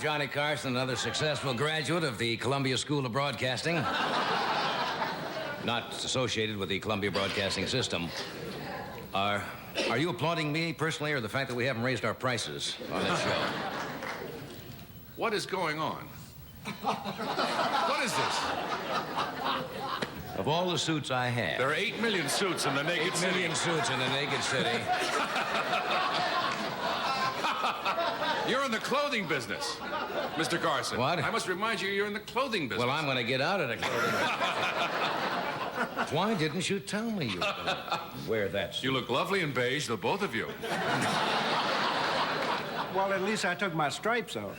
Johnny Carson, another successful graduate of the Columbia School of Broadcasting. Not associated with the Columbia Broadcasting System. Are you applauding me personally or the fact that we haven't raised our prices on this show? What is going on? What is this? Of all the suits I have... There are 8 million suits in the naked city. 8 million suits in the naked city. You're in the clothing business, Mr. Carson. What? I must remind you, you're in the clothing business. Well, I'm going to get out of the clothing business. Why didn't you tell me you were going to wear that suit? You look lovely in beige, the both of you. Well, at least I took my stripes off.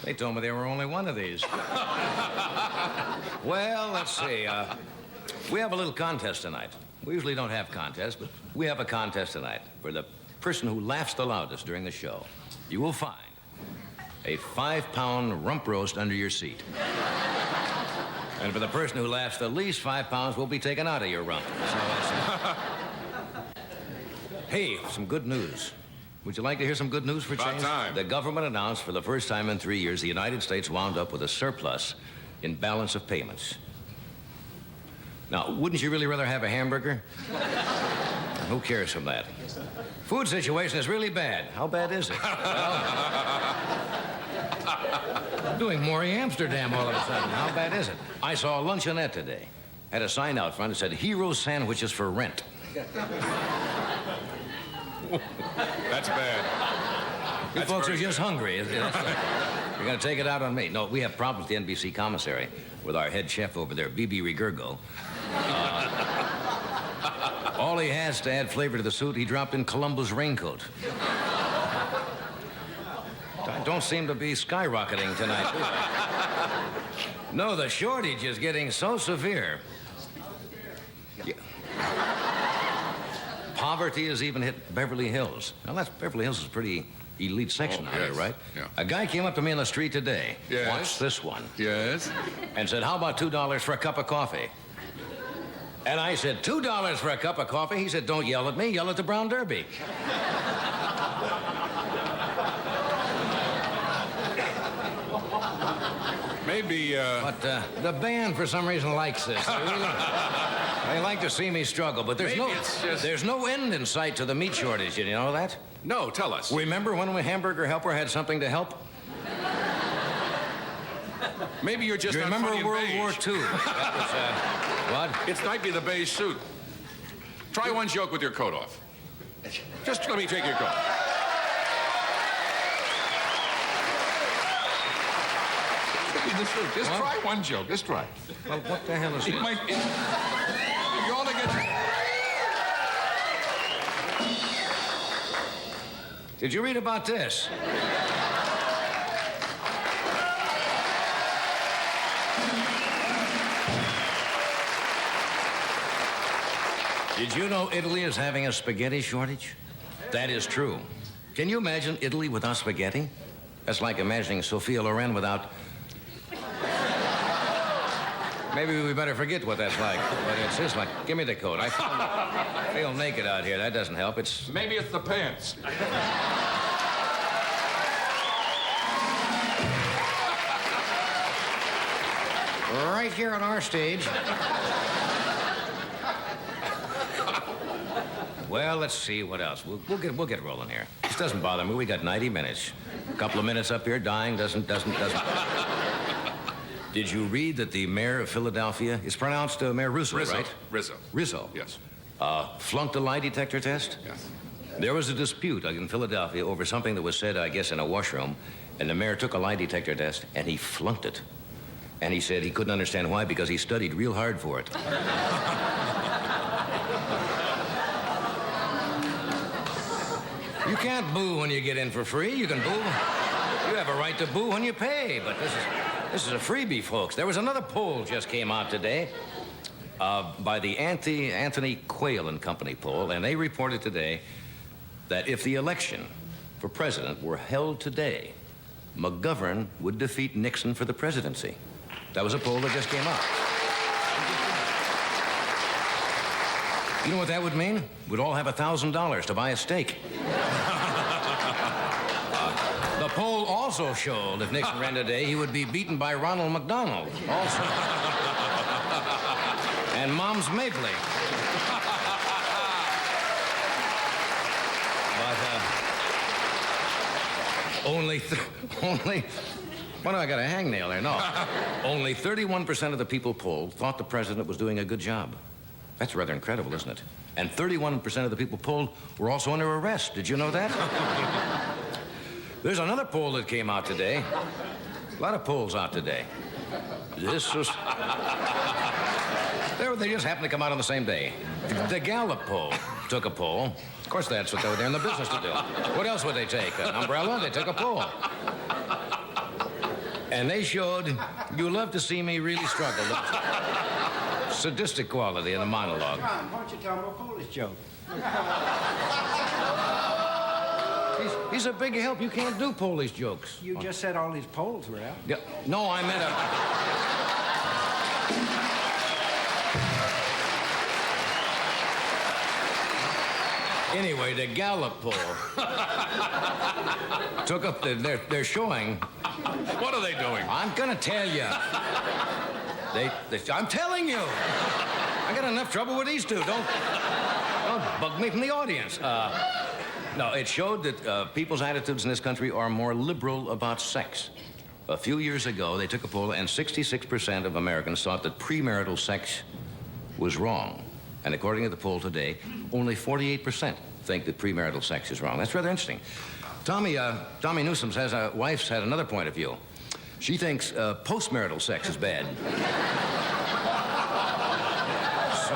They told me there were only one of these. Well, let's see. We have a little contest tonight. We usually don't have contests, but we have a contest tonight for the person who laughs the loudest during the show. You will find a 5-pound rump roast under your seat. And for the person who laughs the least, 5 pounds will be taken out of your rump. So, hey, some good news. Would you like to hear some good news for change? About time. The government announced for the first time in 3 years the United States wound up with a surplus in balance of payments. Now, wouldn't you really rather have a hamburger? Who cares from that? Food situation is really bad. How bad is it? Well, doing Maury Amsterdam all of a sudden. How bad is it? I saw a luncheonette today. Had a sign out front that said, "Hero sandwiches for rent." That's bad. You folks are just hungry. You're going to take it out on me. No, we have problems with the NBC commissary with our head chef over there, B.B. Rigurgo. All he has to add flavor to the suit, he dropped in Columbo's raincoat. Don't seem to be skyrocketing tonight, do they? No, the shortage is getting so severe. Yeah. Poverty has even hit Beverly Hills. Now, Beverly Hills is a pretty elite section out here, right? Yeah. A guy came up to me on the street today. Yes. Watch this one. Yes? And said, "How about $2 for a cup of coffee?" And I said, $2 for a cup of coffee? He said, "Don't yell at me, yell at the Brown Derby." Maybe, But the band, for some reason, likes this. They like to see me struggle, but Maybe it's just- there's no end in sight to the meat shortage. You know that? No, tell us. Remember when the hamburger helper had something to help? Maybe you're just You not remember funny in World beige. War II? That was, what? It might be the beige suit. Try one joke with your coat off. Just let me take your coat. The suit. Just What? try one joke. Just try. Well, what the hell is It this? might. You only get. Did you read about this? Did you know Italy is having a spaghetti shortage? That is true. Can you imagine Italy without spaghetti? That's like imagining Sophia Loren without... Maybe we better forget what that's like. But it's just like, give me the coat. I feel naked out here. That doesn't help. It's... Maybe it's the pants. Right here on our stage. Well, let's see what else. We'll get rolling here. This doesn't bother me. We got 90 minutes. A couple of minutes up here dying doesn't. Did you read that the mayor of Philadelphia, it's pronounced Mayor Russo, right? Rizzo. Yes. Yes. Flunked a lie detector test? Yes. There was a dispute in Philadelphia over something that was said, I guess, in a washroom, and the mayor took a lie detector test, and he flunked it. And he said he couldn't understand why, because he studied real hard for it. You can't boo when you get in for free. You can boo. You have a right to boo when you pay, but this is a freebie, folks. There was another poll just came out today by the Anthony Quayle and Company poll, and they reported today that if the election for president were held today, McGovern would defeat Nixon for the presidency. That was a poll that just came out. You know what that would mean? We'd all have $1,000 to buy a steak. The poll also showed if Nixon ran today, he would be beaten by Ronald McDonald, also. And Mom's Mapley. But, only, what do I got a hangnail there? No. Only 31% of the people polled thought the president was doing a good job. That's rather incredible, isn't it? And 31% of the people polled were also under arrest. Did you know that? There's another poll that came out today. A lot of polls out today. This was... They just happened to come out on the same day. The Gallup poll took a poll. Of course, that's what they were there in the business to do. What else would they take? An umbrella? They took a poll. And they showed, you love to see me really struggle. Sadistic quality in the monologue. Ron, why don't you tell him a Polish joke? He's a big help. You can't do Polish jokes. You just said all these polls were out. Yeah. No, I meant Anyway, the Gallup poll took up they're showing. What are they doing? I'm gonna tell you. I'm telling you. I got enough trouble with these two. Don't bug me from the audience. No, it showed that people's attitudes in this country are more liberal about sex. A few years ago, they took a poll, and 66% of Americans thought that premarital sex was wrong. And according to the poll today, only 48% think that premarital sex is wrong. That's rather interesting. Tommy Newsom's wife's had another point of view. She thinks postmarital sex is bad. So,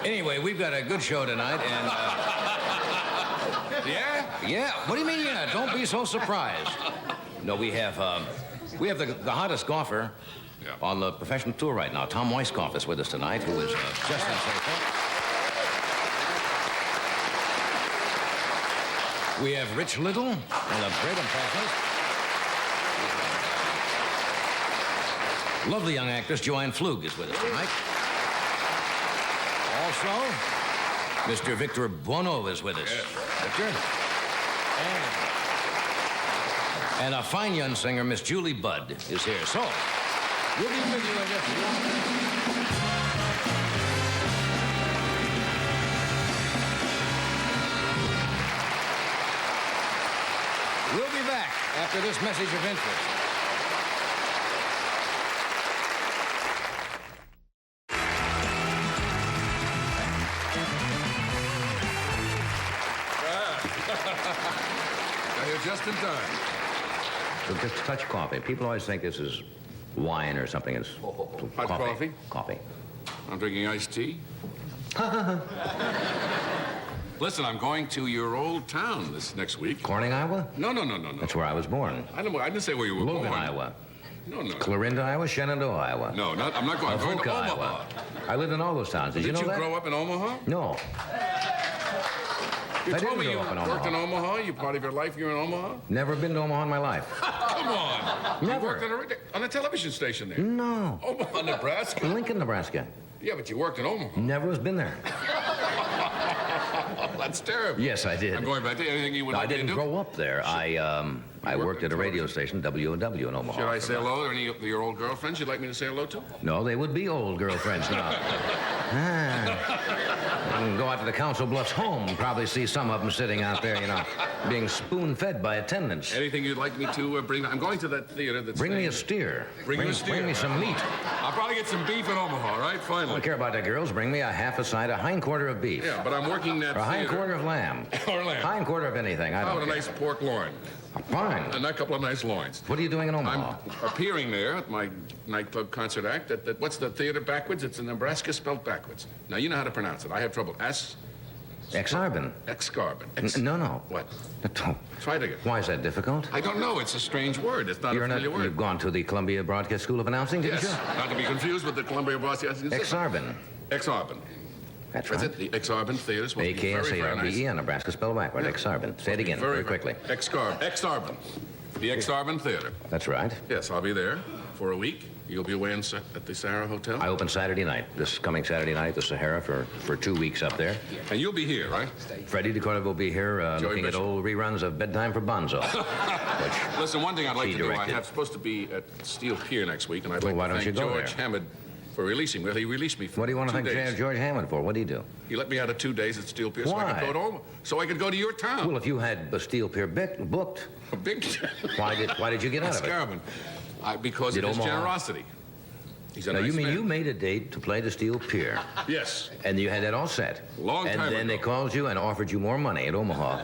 anyway, we've got a good show tonight, and... Yeah? Yeah? What do you mean, yeah? Don't be so surprised. No, we have the hottest golfer on the professional tour right now. Tom Weiskopf is with us tonight, who is just sensational. We have Rich Little, one of great impressionist. Lovely young actress Joanne Flug is with us tonight. Also, Mr. Victor Bono is with us. Yes. Victor. And a fine young singer, Miss Julie Budd, is here. So, we'll be with you in just a moment. We'll be back after this message of interest. You're just in time. So just a touch of coffee. People always think this is wine or something. It's Hot coffee? Coffee. I'm drinking iced tea. Listen, I'm going to your old town this next week. Corning, Iowa? No. That's where I was born. I didn't say where you were Logan, born. Iowa. No. Clarinda, Iowa. Shenandoah, Iowa. No, I'm not going. I'm going to Avoca, Omaha. Iowa. I lived in all those towns. Did you know that? Did you grow up in Omaha? No. You I told didn't me you grow up in worked in Omaha. Omaha. You part of your life you're in Omaha. Never been to Omaha in my life. Come on. Never. You worked on a television station there. No. Omaha, Nebraska. Lincoln, Nebraska. Yeah, but you worked in Omaha. Never has been there. That's terrible. Yes, I did. I'm going back to anything you would No, like I me to didn't do. grow up there. I worked at a radio station, WOW, in Omaha. Should I say hello to any of your old girlfriends you'd like me to say hello to? No, they would be old girlfriends now. I can go out to the Council Bluffs home and probably see some of them sitting out there, being spoon-fed by attendants. Anything you'd like me to bring? I'm going to that theater that's... Bring me a steer. Bring you a steer. Bring me some meat. I'll probably get some beef in Omaha, right? I Finally. don't care about the girls. Bring me a half a side, a hind quarter of beef. Yeah, but I'm working that Or a hind theater. quarter of lamb. Or lamb. Hind quarter of anything. I How don't about a care. nice pork loin? Fine. And a couple of nice loins. What are you doing in I'm Omaha? appearing there at my nightclub concert act. What's the theater backwards? It's in Nebraska spelled backwards. Now, you know how to pronounce it. I have trouble. Exarban. Excarbon. No. What? Don't. Try it again. Why is that difficult? I don't know. It's a strange word. It's not a familiar word. You've gone to the Columbia Broadcast School of Announcing, didn't Yes. Not to be confused with the Columbia Broadcasting you? System. Exarban. Exarban. That's That's right. it. The Exarban Theater is supposed to be very, very nice. A-K-S-A-R-B-E-N, Nebraska spelled backward. Exarban. Say it again, very quickly. Exarban. The Exarban Theater. That's right. Yes, I'll be there for a week. You'll be away at the Sahara Hotel? I open Saturday night, this coming Saturday night, the Sahara, for 2 weeks up there. And you'll be here, right? Freddie DeCorda will be here looking at Bishop. old reruns of Bedtime for Bonzo. which Listen, one thing I'd like she to do, directed. I'm supposed to be at Steel Pier next week, and I'd Well, like why to don't you thank go George there? Hammond for releasing me. Well, he released me for What do you want to 2 thank days. George Hammond for? What did he do? He let me out of 2 days at Steel Pier Why? so I could go to your town. Well, if you had the Steel Pier booked, A big... why did you get out That's of it? Garvin. Because Did of his Omaha- generosity. He's a Now, nice you mean man. you made a date to play the Steel Pier, Yes. and you had that all set? Long and time then ago. they called you and offered you more money at Omaha,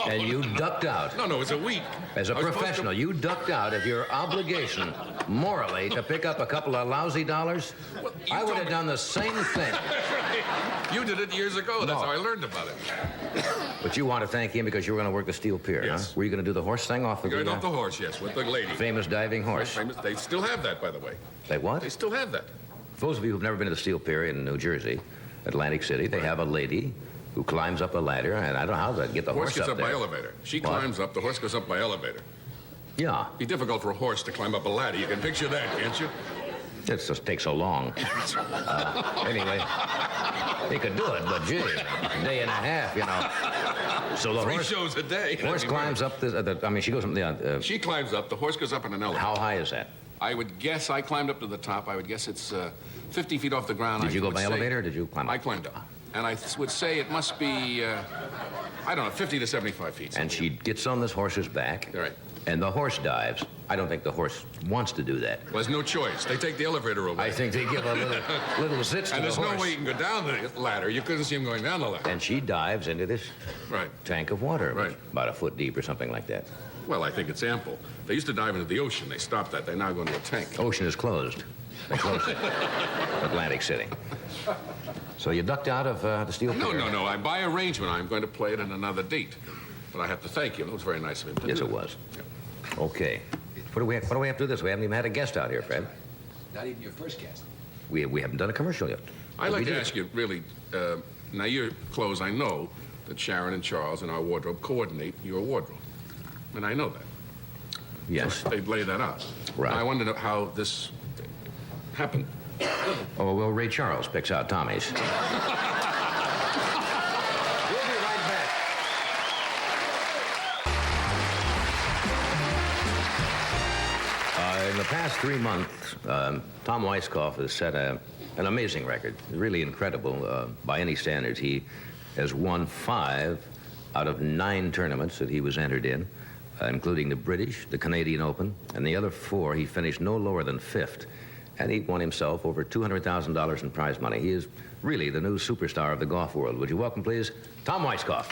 and you ducked out. No, it's a week. As a I was supposed to- professional, you ducked out of your obligation, morally, to pick up a couple of lousy dollars. Well, you I would told have me- done the same thing. You did it years ago. That's No. how I learned about it. But you want to thank him because you were going to work the Steel Pier, Yes. huh? Were you going to do the horse thing off the Going off the horse, yes, with the lady. famous diving horse? Famous. They still have that, by the way. They what? They still have that. For those of you who've never been to the Steel Pier in New Jersey, Atlantic City, they have a lady who climbs up a ladder, and I don't know how to get the Horse horse gets up up there. by elevator. She What? climbs up. The horse goes up by elevator. Yeah, Be difficult for a horse to climb up a ladder. You can picture that, can't you? it just takes so long. Anyway, he could do it, but gee, a day and a half, you know. So the 3 horse, shows a day. horse climbs up I mean, she goes from the. She climbs up. The horse goes up in an elevator. How high is that? I would guess I climbed up to the top. I would guess it's 50 feet off the ground. Did you go would by say- elevator or did you climb up? I climbed up. And I would say it must be, I don't know, 50 to 75 feet. And she gets on this horse's back. Right. And the horse dives. I don't think the horse wants to do that. Well, there's no choice. They take the elevator away. I think they give a little zits to And the there's horse. no way you can go down the ladder. You couldn't see him going down the ladder. And she dives into this Right. tank of water, Right. about a foot deep or something like that. Well, I think it's ample. They used to dive into the ocean. They stopped that. They now go into a tank. Ocean is closed. They closed it. Atlantic City. So you ducked out of the Steel Pier? No. By arrangement, I'm going to play it in another date. But I have to thank him. It was very nice of him to Yes, do. it was. Okay. What do we have to do this? We haven't even had a guest out here, Fred. Not even your first guest. We haven't done a commercial yet. I'd like We to did. ask you, really, now your clothes, I know that Sharon and Charles and our wardrobe coordinate your wardrobe. And I know that. Yes. They'd lay that out. Right. I wonder how this happened. Oh, well, Ray Charles picks out Tommy's. We'll be right back. In the past 3 months, Tom Weiskopf has set an amazing record. Really incredible by any standards. He has won 5 out of 9 tournaments that he was entered in, including the British, the Canadian Open, and the other 4 he finished no lower than 5th. And he won himself over $200,000 in prize money. He is really the new superstar of the golf world. Would you welcome, please, Tom Weiskopf.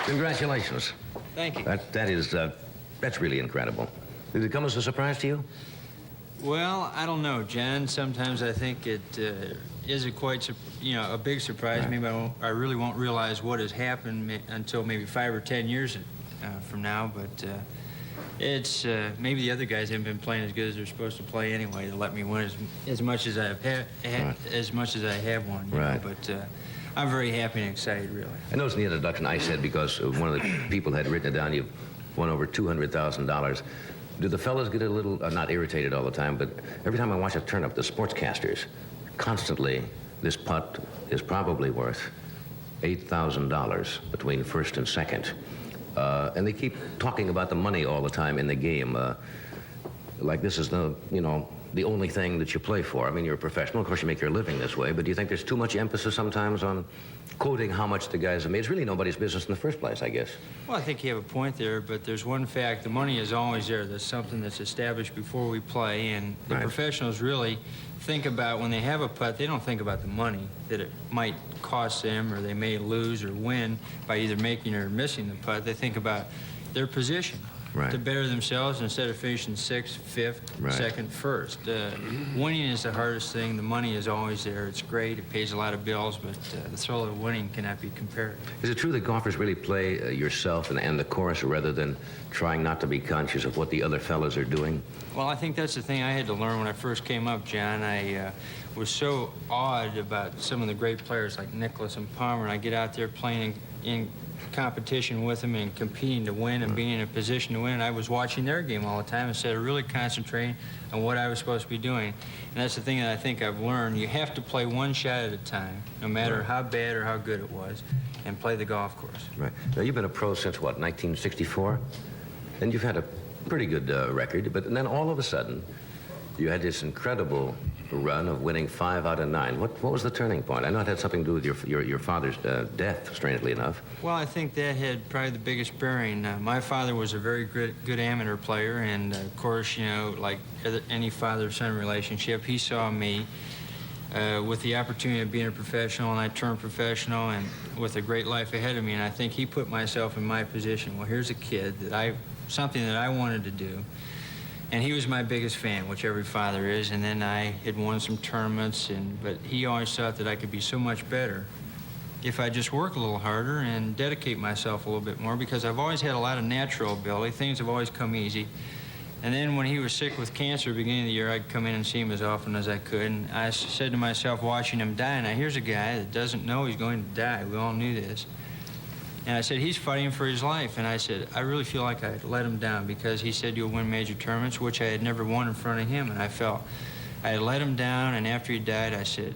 Congratulations. Thank you. That's really incredible. Did it come as a surprise to you? Well, I don't know, John. Sometimes I think it is a big surprise. Right. Maybe I really won't realize what has happened until maybe 5 or 10 years from now. But it's maybe the other guys haven't been playing as good as they're supposed to play anyway to let me win as much as I've as much as I have won. You Right. know? But I'm very happy and excited, really. I noticed in the introduction I said, because one of the people had written it down, you've won over $200,000. Do the fellas get a little, not irritated all the time, but every time I watch a turn-up, the sportscasters, constantly, this putt is probably worth $8,000 between first and second. And they keep talking about the money all the time in the game. Like this is the only thing that you play for. I mean, you're a professional. Of course, you make your living this way. But do you think there's too much emphasis sometimes on quoting how much the guys have made? It's really nobody's business in the first place, I guess. Well, I think you have a point there, but there's one fact. The money is always there. There's something that's established before we play, and the Right. professionals really think about, when they have a putt, they don't think about the money that it might cost them or they may lose or win by either making or missing the putt. They think about their position. Right. to better themselves instead of finishing sixth, fifth, Right. second, first. Winning is the hardest thing. The money is always there. It's great. It pays a lot of bills, but the thrill of winning cannot be compared. Is it true that golfers really play yourself and the course rather than trying not to be conscious of what the other fellas are doing? Well, I think that's the thing I had to learn when I first came up, John. I was so awed about some of the great players like Nicklaus and Palmer, and I get out there playing in competition with them and competing to win and being in a position to win. I was watching their game all the time instead of really concentrating on what I was supposed to be doing. And that's the thing that I think I've learned. You have to play one shot at a time, no matter how bad or how good it was, and play the golf course. Right. Now, you've been a pro since, what, 1964? And you've had a pretty good record, but then all of a sudden, you had this incredible run of winning 5 out of 9. What was the turning point? I know it had something to do with your father's death, strangely enough. Well, I think that had probably the biggest bearing. My father was a very good amateur player, and of course, you know, like any father-son relationship, he saw me with the opportunity of being a professional, and I turned professional, and with a great life ahead of me. And I think he put myself in my position. Well, here's a kid something that I wanted to do. And he was my biggest fan, which every father is. And then I had won some tournaments, but he always thought that I could be so much better if I just work a little harder and dedicate myself a little bit more, because I've always had a lot of natural ability. Things have always come easy. And then when he was sick with cancer at the beginning of the year, I'd come in and see him as often as I could. And I said to myself, watching him die, now here's a guy that doesn't know he's going to die. We all knew this. And I said, he's fighting for his life. And I said, I really feel like I let him down, because he said you'll win major tournaments, which I had never won in front of him. And I felt I had let him down. And after he died, I said,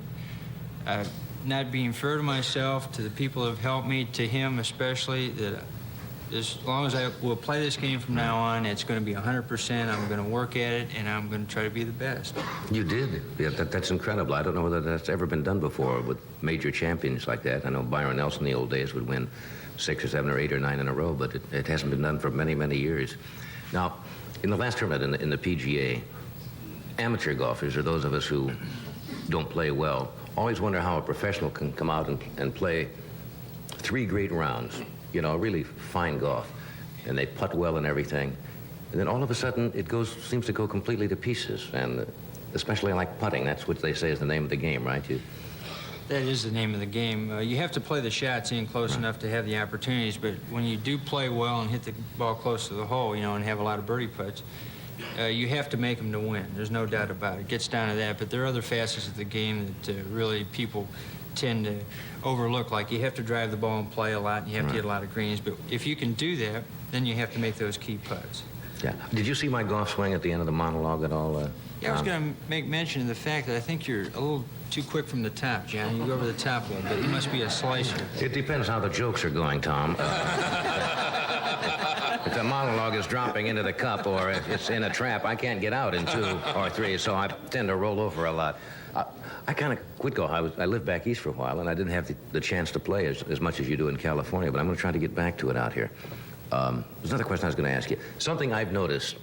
not being fair to myself, to the people who have helped me, to him especially, that as long as I will play this game from now on, it's going to be 100%. I'm going to work at it, and I'm going to try to be the best. You did. Yeah, that's incredible. I don't know whether that's ever been done before with major champions like that. I know Byron Nelson in the old days would win 6 or 7 or 8 or 9 in a row, but it hasn't been done for many, many years. Now, in the last tournament in the PGA, amateur golfers, or those of us who don't play well, always wonder how a professional can come out and play 3 great rounds, you know, really fine golf, and they putt well and everything, and then all of a sudden it seems to go completely to pieces, and especially like putting. That's what they say is the name of the game, right? That is the name of the game. You have to play the shots in close enough to have the opportunities, but when you do play well and hit the ball close to the hole, you know, and have a lot of birdie putts, you have to make them to win. There's no doubt about it. It gets down to that, but there are other facets of the game that really people tend to overlook. Like, you have to drive the ball and play a lot, and you have to hit a lot of greens, but if you can do that, then you have to make those key putts. Yeah. Did you see my golf swing at the end of the monologue at all? Yeah, I was going to make mention of the fact that I think you're a little too quick from the top, John. You go over the top a little bit. You must be a slicer. It depends how the jokes are going, Tom. If the monologue is dropping into the cup or if it's in a trap, I can't get out in 2 or 3, so I tend to roll over a lot. I kind of quit golf. I lived back east for a while, and I didn't have the chance to play as much as you do in California, but I'm going to try to get back to it out here. There's another question I was going to ask you. Something I've noticed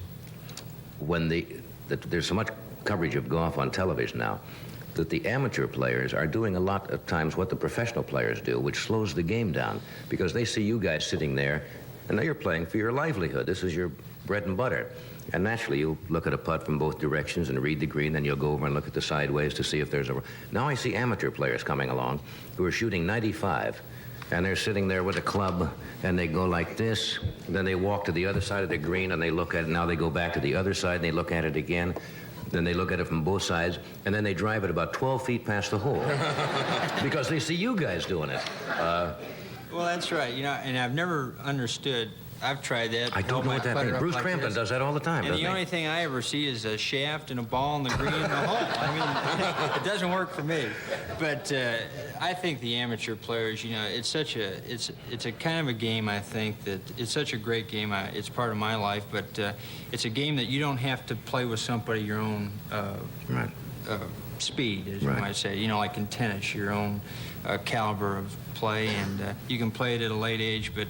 when that there's so much coverage of golf on television now, that the amateur players are doing a lot of times what the professional players do, which slows the game down, because they see you guys sitting there, and now you're playing for your livelihood. This is your bread and butter. And naturally, you'll look at a putt from both directions and read the green, then you'll go over and look at the sideways to see if there's a... Now I see amateur players coming along who are shooting 95, and they're sitting there with a club, and they go like this, then they walk to the other side of the green, and they look at it, now they go back to the other side, and they look at it again, then they look at it from both sides, and then they drive it about 12 feet past the hole, because they see you guys doing it. Well, that's right. You know, and I've never understood. I've tried that. I don't know what that means. Bruce Crampton does that all the time, and doesn't the only he? thing I ever see is a shaft and a ball in the green and a hole. I mean, it doesn't work for me. But I think the amateur players, you know, it's a kind of a game. I think that it's such a great game. It's part of my life, but it's a game that you don't have to play with somebody your own speed, as you might say. You know, like in tennis, your own caliber of play, and you can play it at a late age, but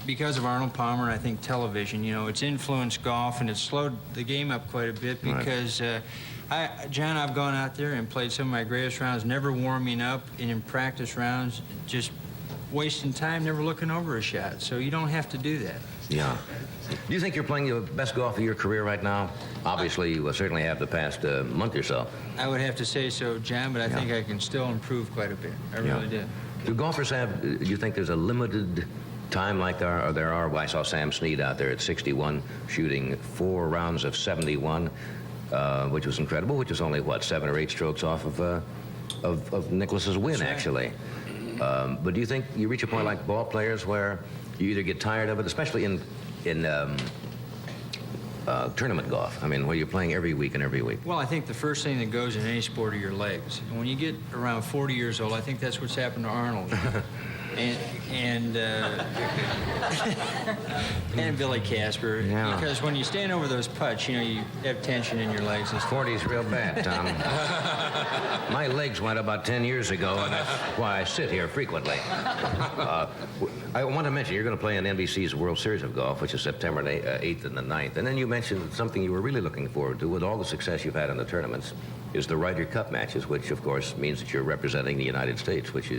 because of Arnold Palmer and I think television, you know, it's influenced golf, and it's slowed the game up quite a bit because, John, I've gone out there and played some of my greatest rounds, never warming up, and in practice rounds, just wasting time, never looking over a shot. So you don't have to do that. Yeah. Do you think you're playing the best golf of your career right now? Obviously, you certainly have the past month or so. I would have to say so, John, but I think I can still improve quite a bit. I really do. Do golfers have, do you think there's a limited time like there are? Well, I saw Sam Snead out there at 61 shooting 4 rounds of 71, which was incredible, which was only, what, 7 or 8 strokes off of Nicklaus's win, actually. But do you think you reach a point like ball players where you either get tired of it, especially in tournament golf? I mean, where you're playing every week and every week. Well, I think the first thing that goes in any sport are your legs. And when you get around 40 years old, I think that's what's happened to Arnold. and Billy Casper. Yeah. Because when you stand over those putts, you know, you have tension in your legs and stuff. 40's real bad, Tom. My legs went about 10 years ago, and that's why I sit here frequently. I want to mention, you're going to play in NBC's World Series of Golf, which is September 8th and the 9th. And then you mentioned something you were really looking forward to with all the success you've had in the tournaments is the Ryder Cup matches, which, of course, means that you're representing the United States, which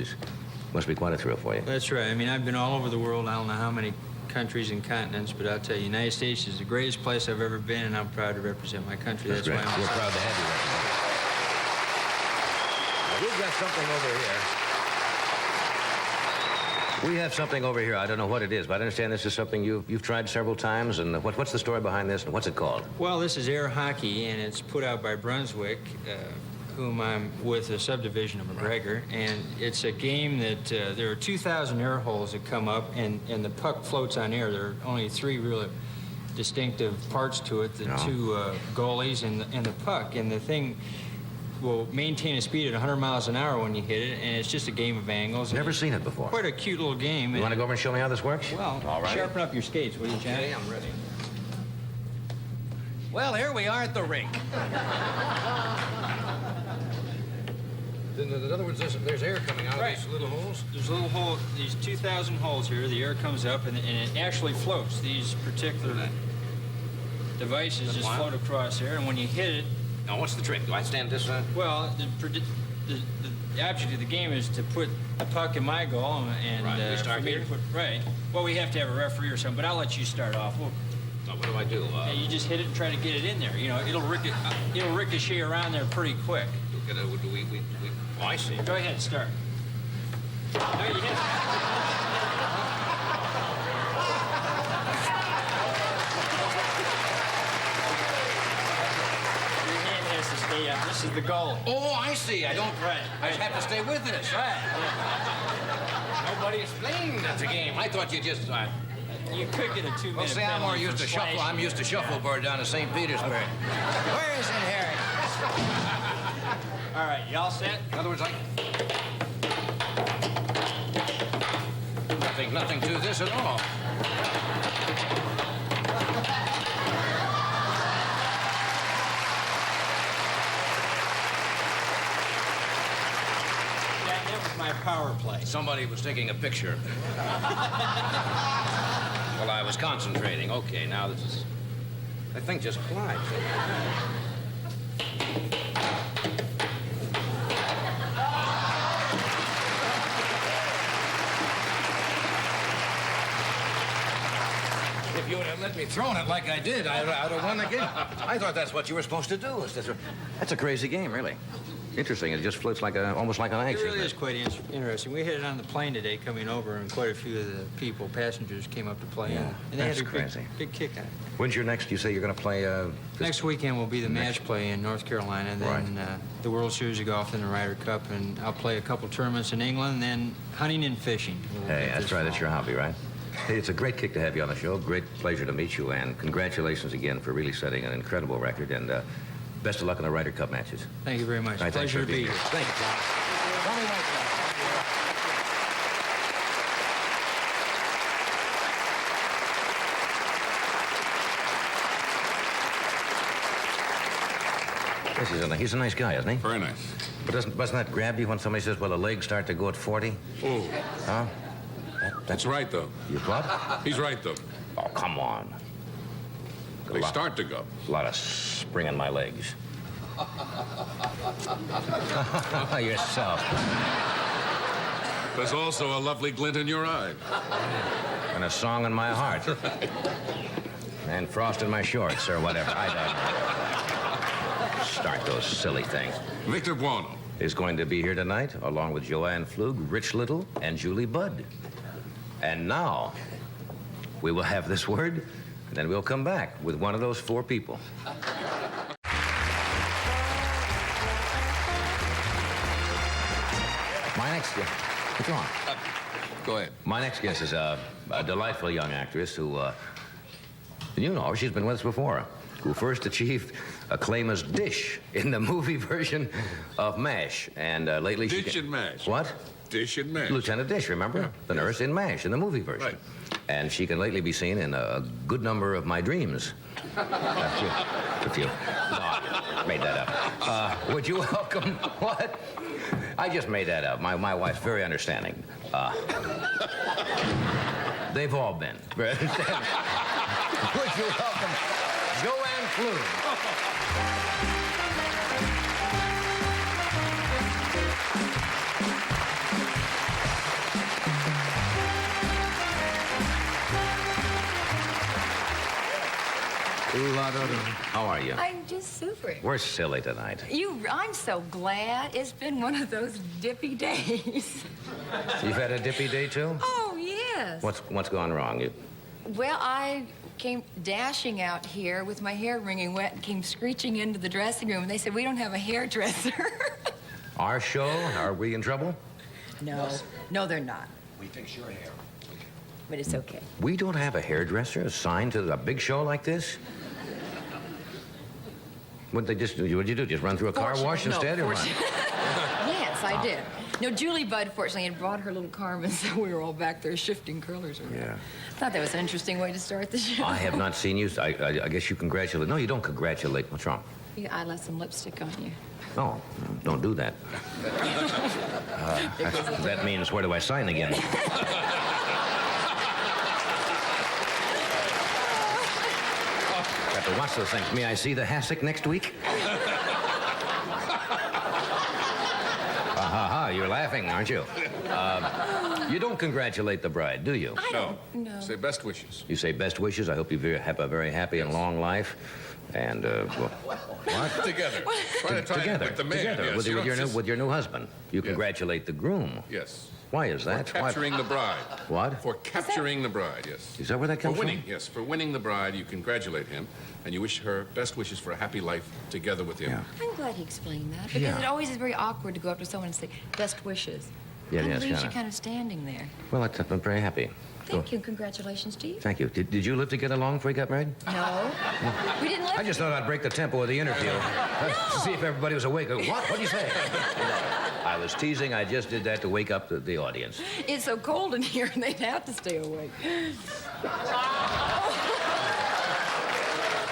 must be quite a thrill for you. That's right. I mean, I've been all over the world. I don't know how many countries and continents, but I'll tell you, the United States is the greatest place I've ever been, and I'm proud to represent my country. That's great. why I'm We're proud to have you. We've got something over here. We have something over here. I don't know what it is, but I understand this is something you've tried several times. And what's the story behind this, and what's it called? Well, this is air hockey, and it's put out by Brunswick, whom I'm with a subdivision of McGregor, and it's a game that there are 2,000 air holes that come up, and the puck floats on air. There are only 3 really distinctive parts to it, the 2 goalies and the puck, and the thing will maintain a speed at 100 miles an hour when you hit it, and it's just a game of angles. Never seen it before. Quite a cute little game. You want to go over and show me how this works? Well, all right. Sharpen up your skates, will you, John? Okay, I'm ready. Well, here we are at the rink. In other words, there's air coming out of these little holes? There's little hole, these 2,000 holes here. The air comes up, and it actually floats. These particular devices just float across there, and when you hit it... Now, what's the trick? Do I stand this way? Well, the object of the game is to put the puck in my goal, and Right, we start for me here? to put... Right. Well, we have to have a referee or something, but I'll let you start off. Now, what do I do? You just hit it and try to get it in there. You know, it'll ricochet around there pretty quick. Oh, I see. Go ahead, start. No, you hit it. Your hand has to stay up. This is the goal. Oh, I see. I don't. Right. I just have to stay with this. Right. Nobody explained that's a game. I thought you just. You could get a 2-minute Well, see, I'm more penalty used for to shuffle. slashing. I'm used to shuffleboard down to St. Petersburg. Where is it, Harry? All right, you all set? In other words, nothing to this at all. That was my power play. Somebody was taking a picture. Well, I was concentrating. Okay, now this is. That thing just glides. If you would have let me throw it like I did, I'd have won the game. I thought that's what you were supposed to do. That's a crazy game, really. Interesting. It just floats like almost like an ice. It really is quite interesting. We hit it on the plane today coming over, and quite a few of the passengers came up to play. Yeah, and they that's had a crazy. big kick on it. When's your next? You say you're going to play. Next weekend will be the match play in North Carolina, and then the World Series of Golf and the Ryder Cup, and I'll play a couple tournaments in England, and then hunting and fishing. Hey, that's right. That's your hobby, right? Hey, it's a great kick to have you on the show. Great pleasure to meet you, and congratulations again for really setting an incredible record. And best of luck in the Ryder Cup matches. Thank you very much. All right, thanks Pleasure for to be being here. Thank you, Tom. He's a nice guy, isn't he? Very nice. But doesn't that grab you when somebody says, well, the legs start to go at 40? Oh, Huh? that's right, though. You what? He's right, though. Oh, come on. They start to go. A lot of spring in my legs. Yourself. There's also a lovely glint in your eye. And a song in my heart. And frost in my shorts or whatever. I don't start those silly things. Victor Buono. Is going to be here tonight, along with Joanne Flug, Rich Little, and Julie Budd. And now, we will have this word, and then we'll come back with one of those four people. My next guest, what's wrong? Go ahead. My next guest is a delightful young actress who, you know, she's been with us before, who first achieved acclaim as Dish in the movie version of MASH. And lately she... Dish and MASH. What? Dish and MASH. Lieutenant Dish, remember? Yeah. The nurse in MASH, in the movie version. Right. And she can lately be seen in a good number of my dreams. A few. No, I made that up. Would you welcome... What? I just made that up. My wife's very understanding. They've all been very understanding. Would you welcome Joanne Flug? How are you? I'm just super. We're silly tonight. I'm so glad. It's been one of those dippy days. You've had a dippy day, too? Oh, yes. What's gone wrong? Well, I came dashing out here with my hair wringing wet and came screeching into the dressing room, and they said, we don't have a hairdresser. Our show? Are we in trouble? No, they're not. We fix your hair. But it's okay. We don't have a hairdresser assigned to a big show like this? What'd you do? Just run through a car wash instead, or what? Yes, I did. No, Julie Budd, fortunately, had brought her little Carmen, so we were all back there shifting curlers around. Yeah. I thought that was an interesting way to start the show. I have not seen you. I guess you congratulate. No, you don't congratulate. What's wrong? I left some lipstick on you. No, don't do that. That means where do I sign again? Got to watch those things. May I see the hassock next week? You're laughing, aren't you? You don't congratulate the bride, do you? I don't know. Say best wishes. You say best wishes. I hope you have a very happy and long life. And, what? Together. Try it Together. with the man. Together. Yes, With your new husband. You Yes. congratulate the groom. Yes. Why is that? For capturing the bride. What? For capturing the bride, yes. Is that where that comes For winning, from? yes. For winning the bride, you congratulate him, and you wish her best wishes for a happy life together with him. Yeah. I'm glad he explained that, because Yeah. it always is very awkward to go up to someone and say, best wishes. Yeah, Kind yes, of leaves kinda. you kind of standing there. Well, I'm very happy. Thank you. Congratulations to you. Thank you. Did you live to get along before you got married? No. We didn't live I just thought I'd break the tempo of the interview. To see if everybody was awake. What? What'd you say? I was teasing. I just did that to wake up the audience. It's so cold in here, and they'd have to stay awake.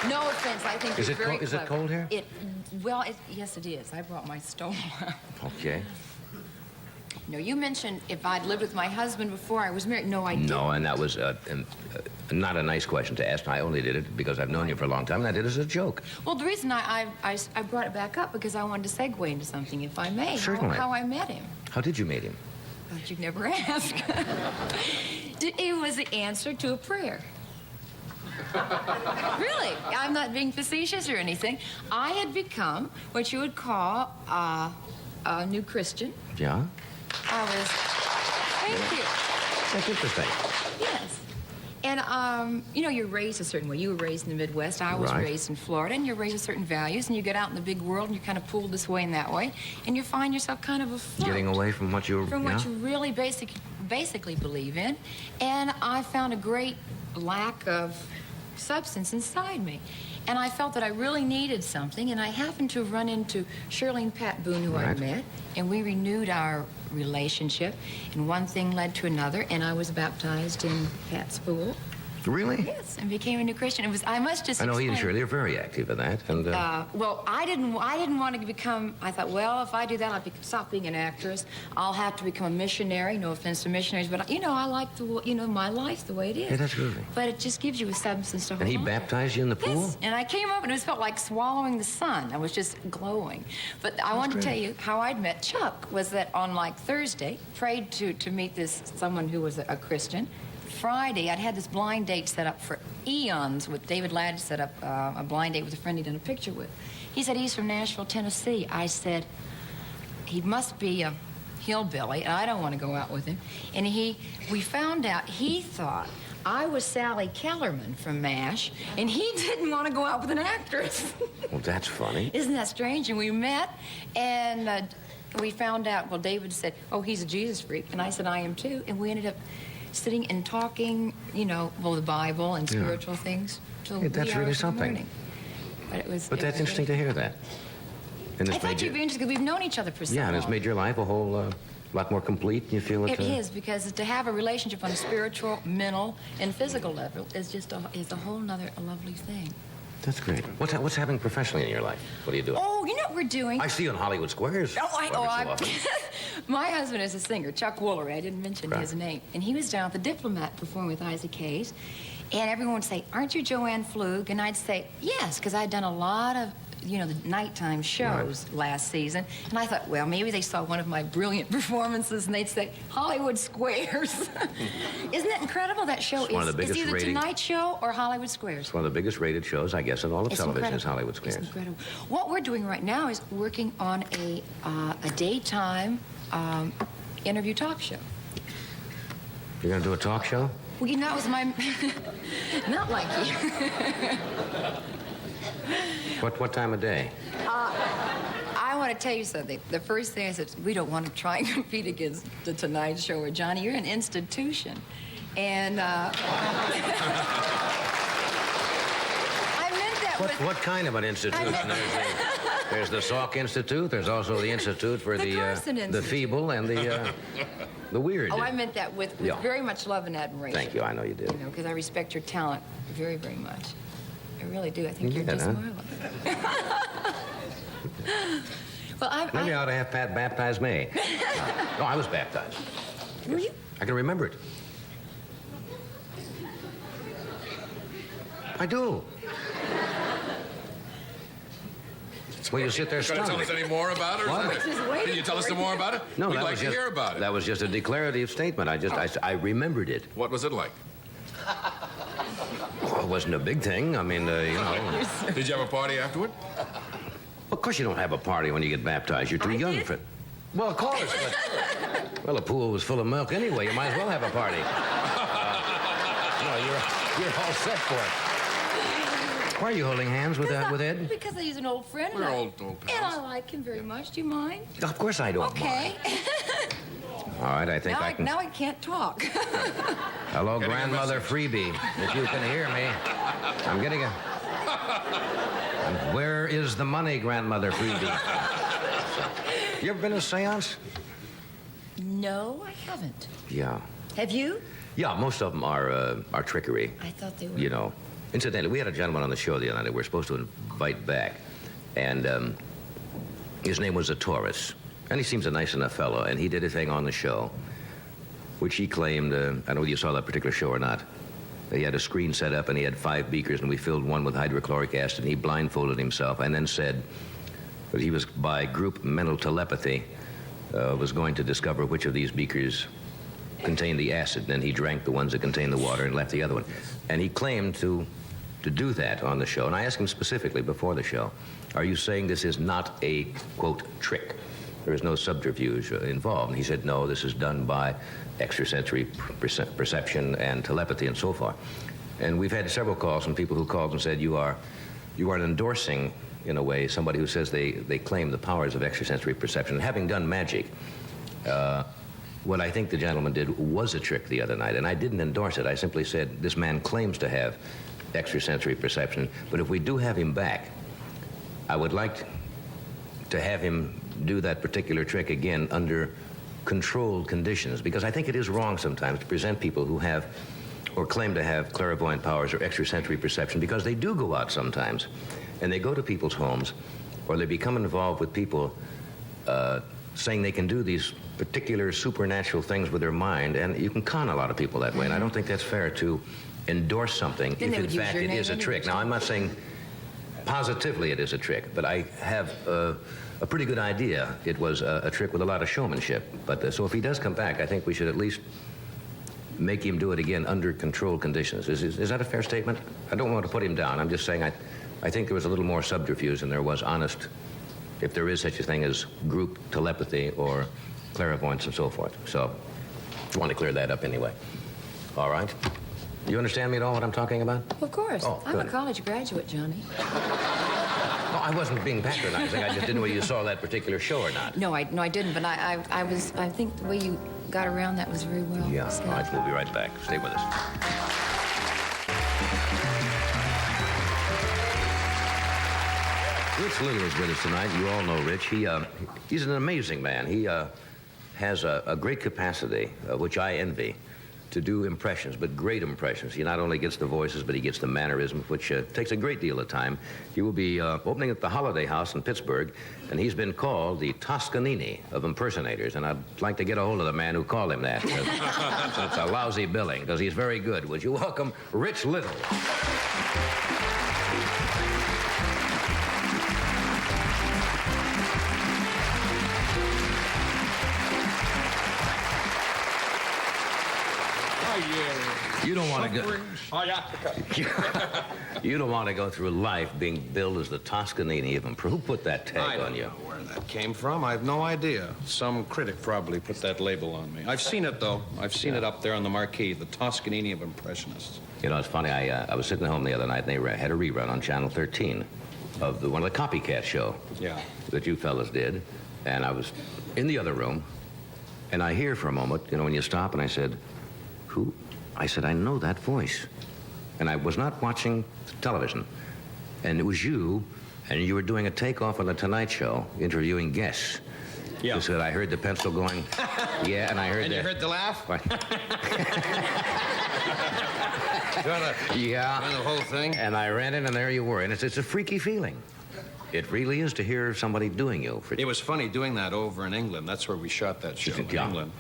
No offense. I think Is you're it very cold- is it clever. cold here? Yes, it is. I brought my stove. Okay. No, you mentioned if I'd lived with my husband before I was married. No, I didn't. No, and that was not a nice question to ask. I only did it because I've known you for a long time, and I did it as a joke. Well, the reason I brought it back up because I wanted to segue into something, if I may. Certainly. How I met him. How did you meet him? But you never ask. It was the answer to a prayer. Really, I'm not being facetious or anything. I had become what you would call a new Christian. Yeah? I was. Thank you. That's interesting. Yes. And, you're raised a certain way. You were raised in the Midwest. I was Right. raised in Florida, and you're raised with certain values, and you get out in the big world, and you're kind of pulled this way and that way, and you find yourself kind of afloat. Getting away from what you were... From what yeah? you really basically believe in. And I found a great lack of substance inside me. And I felt that I really needed something, and I happened to run into Shirley and Pat Boone, who I Right. met, and we renewed our relationship, and one thing led to another, and I was baptized in Pat's pool. Really? Yes, and became a new Christian. I must just I know he and explain- Shirley are very active in that. And well, I didn't want to become. I thought, well, if I do that, I'll stop being an actress. I'll have to become a missionary. No offense to missionaries, but I like my life the way it is. Yeah, that's groovy. But it just gives you a substance to hold and he on to. baptized you in the pool? Yes, and I came up and it felt like swallowing the sun. I was just glowing. But I wanted to tell you how I'd met Chuck was that on like Thursday, prayed to meet someone who was a Christian. Friday, I'd had this blind date set up for eons with David Ladd set up a blind date with a friend he'd done a picture with. He said he's from Nashville, Tennessee. I said, he must be a hillbilly, and I don't want to go out with him. And we found out he thought I was Sally Kellerman from MASH, and he didn't want to go out with an actress. Well, that's funny. Isn't that strange? And we met, and we found out, well, David said, oh, he's a Jesus freak, and I said, I am too. And we ended up sitting and talking, you know, well, the Bible and spiritual things till Yeah, that's wee really hours in the something. morning. But it was. But that's interesting to hear that. And I it's thought made you'd be interested because we've known each other for so yeah, long. and it's made your life a whole lot more complete. You feel It is, because to have a relationship on a spiritual, mental, and physical level is just a whole nother lovely thing. That's great. What's happening professionally in your life? What are you doing? Oh, you know what we're doing? I see you in Hollywood Squares. every so often. My husband is a singer, Chuck Woolery. I didn't mention Right. his name. And he was down at the Diplomat performing with Isaac Hayes. And everyone would say, aren't you Joanne Flug? And I'd say, yes, because I'd done a lot of, you know, the nighttime shows last season. And I thought, well, maybe they saw one of my brilliant performances and they'd say, Hollywood Squares. Isn't that incredible? That show It's one of the biggest is either rating- Tonight Show or Hollywood Squares. It's one of the biggest rated shows, I guess, in all of It's television incredible. is Hollywood Squares. It's incredible. What we're doing right now is working on a daytime interview talk show. You're going to do a talk show? Well, you know, that was my... Not like you. What time of day? I want to tell you something. The first thing I said, we don't want to try and compete against the Tonight Show or Johnny. You're an institution. And I meant that with... What kind of an institution? There's the Salk Institute. There's also the Institute for The the Carson the Institute. feeble and the weird. Oh, I meant that with Yeah. very much love and admiration. Thank you. I know you do. You know, because I respect your talent very, very much. I really do. I think you're Yeah, just huh? marvelous. Well, Maybe I ought to have Pat baptize me. No, I was baptized. Were you? I can remember it. I do. Will you sit there Going to tell stunned? us any more about it? or What? is that it? Just waiting Can you tell us for some you. more about it? No, We'd that like was to just, hear about it. That was just a declarative statement. I remembered it. What was it like? Well, it wasn't a big thing. I mean, you know. Did you have a party afterward? Of course you don't have a party when you get baptized. You're too I young did. for it. Well, of course, but... Well, the pool was full of milk anyway. You might as well have a party. You're all set for it. Why are you holding hands with Ed? Because he's an old friend. We're and I- old pals. And I like him very much. Do you mind? Of course I don't Okay. mind. All right, I think now, I can... now I can't talk. Hello, Getting a grandmother Freebie. If you can hear me, I'm getting a... And where is the money, grandmother Freebie? You ever been to a seance? No, I haven't. Yeah. Have you? Yeah, most of them are trickery. I thought they were. You know. Incidentally, we had a gentleman on the show the other night that we're supposed to invite back. And his name was a Taurus. And he seems a nice enough fellow. And he did a thing on the show, which he claimed, I don't know whether you saw that particular show or not. He had a screen set up and he had 5 beakers and we filled one with hydrochloric acid and he blindfolded himself and then said that he was, by group mental telepathy, was going to discover which of these beakers contained the acid. And then he drank the ones that contained the water and left the other one. And he claimed to do that on the show. And I asked him specifically before the show, are you saying this is not a, quote, trick? There is no subterfuge involved. And he said, no, this is done by extrasensory perception and telepathy and so forth. And we've had several calls from people who called and said, you are endorsing, in a way, somebody who says they claim the powers of extrasensory perception. And having done magic, what I think the gentleman did was a trick the other night, and I didn't endorse it. I simply said, this man claims to have extrasensory perception, but if we do have him back, I would like to have him do that particular trick again under controlled conditions, because I think it is wrong sometimes to present people who have or claim to have clairvoyant powers or extrasensory perception, because they do go out sometimes and they go to people's homes or they become involved with people saying they can do these particular supernatural things with their mind, and you can con a lot of people that way, and I don't think that's fair to endorse something Then if they in would use fact your it name is a anyway, trick. Now, I'm not saying positively it is a trick, but I have a pretty good idea it was a trick with a lot of showmanship. But so if he does come back, I think we should at least make him do it again under controlled conditions. Is that a fair statement? I don't want to put him down. I'm just saying I think there was a little more subterfuge than there was honest, if there is such a thing as group telepathy or clairvoyance and so forth. So I want to clear that up anyway. All right? You understand me at all what I'm talking about? Of course. Oh, I'm a good. college graduate, Johnny. No, I wasn't being patronizing. I just didn't know whether you saw that particular show or not. No, I didn't, but I think the way you got around that was very well Yeah, said. all right, we'll be right back. Stay with us. Rich Little is with us tonight. You all know Rich. He's an amazing man. He has a great capacity, which I envy, to do impressions, but great impressions. He not only gets the voices, but he gets the mannerisms, which takes a great deal of time. He will be opening at the Holiday House in Pittsburgh, and he's been called the Toscanini of impersonators, and I'd like to get a hold of the man who called him that. So it's a lousy billing, because he's very good. Would you welcome Rich Little? You don't want to go. You don't want to go through life being billed as the Toscanini of Who put that tag I on don't you? know where that came from. I have no idea. Some critic probably put that label on me. I've seen it, though. I've seen it up there on the marquee, the Toscanini of Impressionists. You know, it's funny. I was sitting at home the other night, and they had a rerun on Channel 13 of one of the Copycat show Yeah. that you fellas did, and I was in the other room, and I hear for a moment, you know, when you stop, and I said, "Who?" I said, "I know that voice," and I was not watching television, and it was you, and you were doing a takeoff on the Tonight Show, interviewing guests. Yeah. You said, "I heard the pencil going," yeah, and I heard And that. you heard the laugh? Yeah. The whole thing? And I ran in, and there you were. And it's a freaky feeling. It really is to hear somebody doing you. It was funny doing that over in England. That's where we shot that show, in Yeah. England.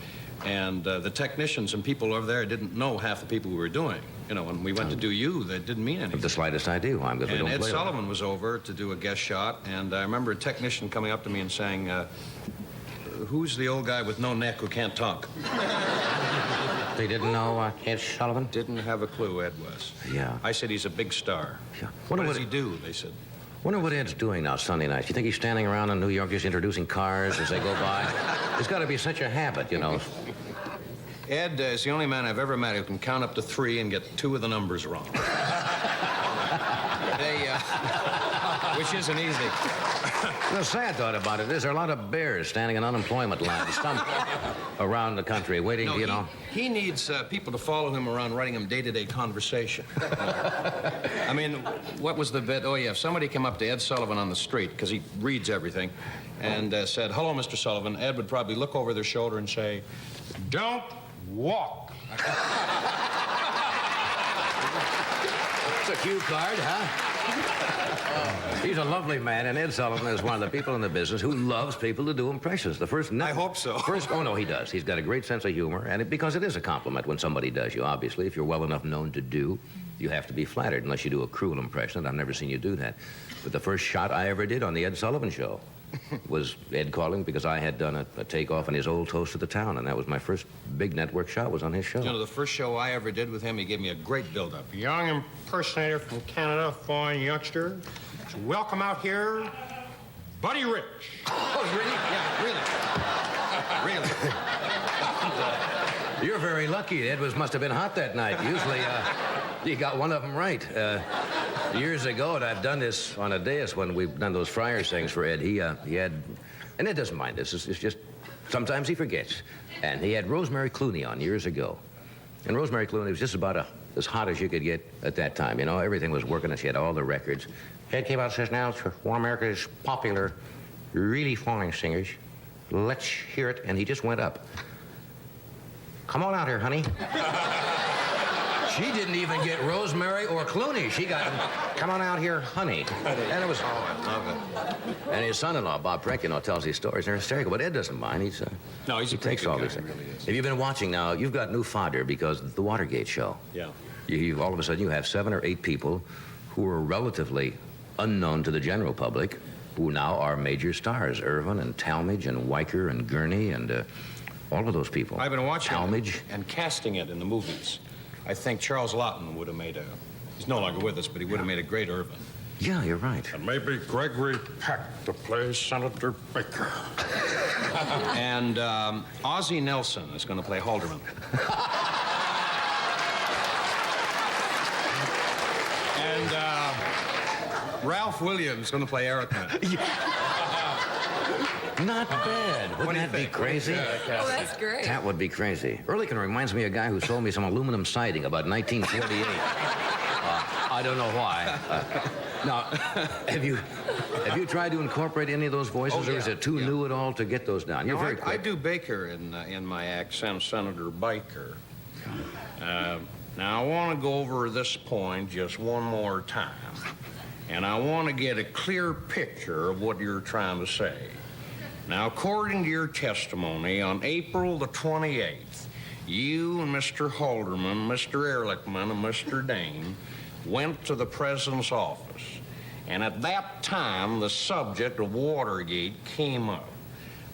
And the technicians and people over there didn't know half the people we were doing. You know, when we went to do you, that didn't mean anything. The slightest idea why I'm because we And don't Ed play Sullivan was over to do a guest shot, and I remember a technician coming up to me and saying, who's the old guy with no neck who can't talk? They didn't know Ed Sullivan? Didn't have a clue Ed was. Yeah. I said, he's a big star. Yeah. What does he do? They said. Wonder what Ed's doing now Sunday nights. You think he's standing around in New York just introducing cars as they go by? It's got to be such a habit, you know. Ed is the only man I've ever met who can count up to 3 and get 2 of the numbers wrong. Which isn't easy. The sad thought about it is there are a lot of bears standing in unemployment lines around the country waiting, No, you know. he needs people to follow him around writing him day-to-day conversation. I mean, what was the bit? Oh, yeah, if somebody came up to Ed Sullivan on the street, because he reads everything, and said, "Hello, Mr. Sullivan," Ed would probably look over their shoulder and say, "Don't walk." It's a cue card, huh? He's a lovely man, and Ed Sullivan is one of the people in the business who loves people to do impressions. The first... I hope so. Oh, no, he does. He's got a great sense of humor, and because it is a compliment when somebody does you, obviously. If you're well enough known to do, you have to be flattered, unless you do a cruel impression, and I've never seen you do that. But the first shot I ever did on the Ed Sullivan Show was Ed calling because I had done a takeoff on his old Toast of the Town, and that was my first big network shot was on his show. You know, the first show I ever did with him, he gave me a great build-up. Young impersonator from Canada, fine youngster. Welcome out here, Buddy Rich. Oh, really? Yeah, really. Really. You're very lucky. Ed must have been hot that night. Usually, you got one of them right. Years ago, and I've done this on a dais when we've done those Friars things for Ed. He had, and Ed doesn't mind this. It's just sometimes he forgets. And he had Rosemary Clooney on years ago, and Rosemary Clooney was just about as hot as you could get at that time. You know, everything was working, and she had all the records. Ed came out and says, "Now, it's one of America's popular, really fine singers. Let's hear it." And he just went up. "Come on out here, honey." She didn't even get Rosemary or Clooney. She got, "Come on out here, honey." And it was... Oh, I love it. And his son-in-law, Bob Preck, you know, tells these stories. They're hysterical, but Ed doesn't mind. No, he's a he takes pretty all good these guy, things. he really is. Have you been watching now? You've got new fodder because of the Watergate show. Yeah. You all of a sudden, you have 7 or 8 people who are relatively unknown to the general public who now are major stars. Irvin and Talmadge and Weicker and Gurney and All of those people. I've been watching Talmadge. and casting it in the movies. I think Charles Lawton would have made a... He's no longer with us, but he would have made a great Irvin. Yeah, you're right. And maybe Gregory Peck to play Senator Baker. And Ozzie Nelson is going to play Halderman. And Ralph Williams is going to play Erickman. Not bad. Wouldn't that be crazy? Oh, that's great. That would be crazy. Ehrlichman reminds me of a guy who sold me some aluminum siding about 1948. I don't know why. Now, have you tried to incorporate any of those voices, or is it too new at all to get those down? You're very quick. I do Baker in my accent, Senator Baker. Now, I want to go over this point just one more time, and I want to get a clear picture of what you're trying to say. Now, according to your testimony, on April the 28th, you and Mr. Halderman, Mr. Ehrlichman, and Mr. Dane went to the president's office, and at that time, the subject of Watergate came up.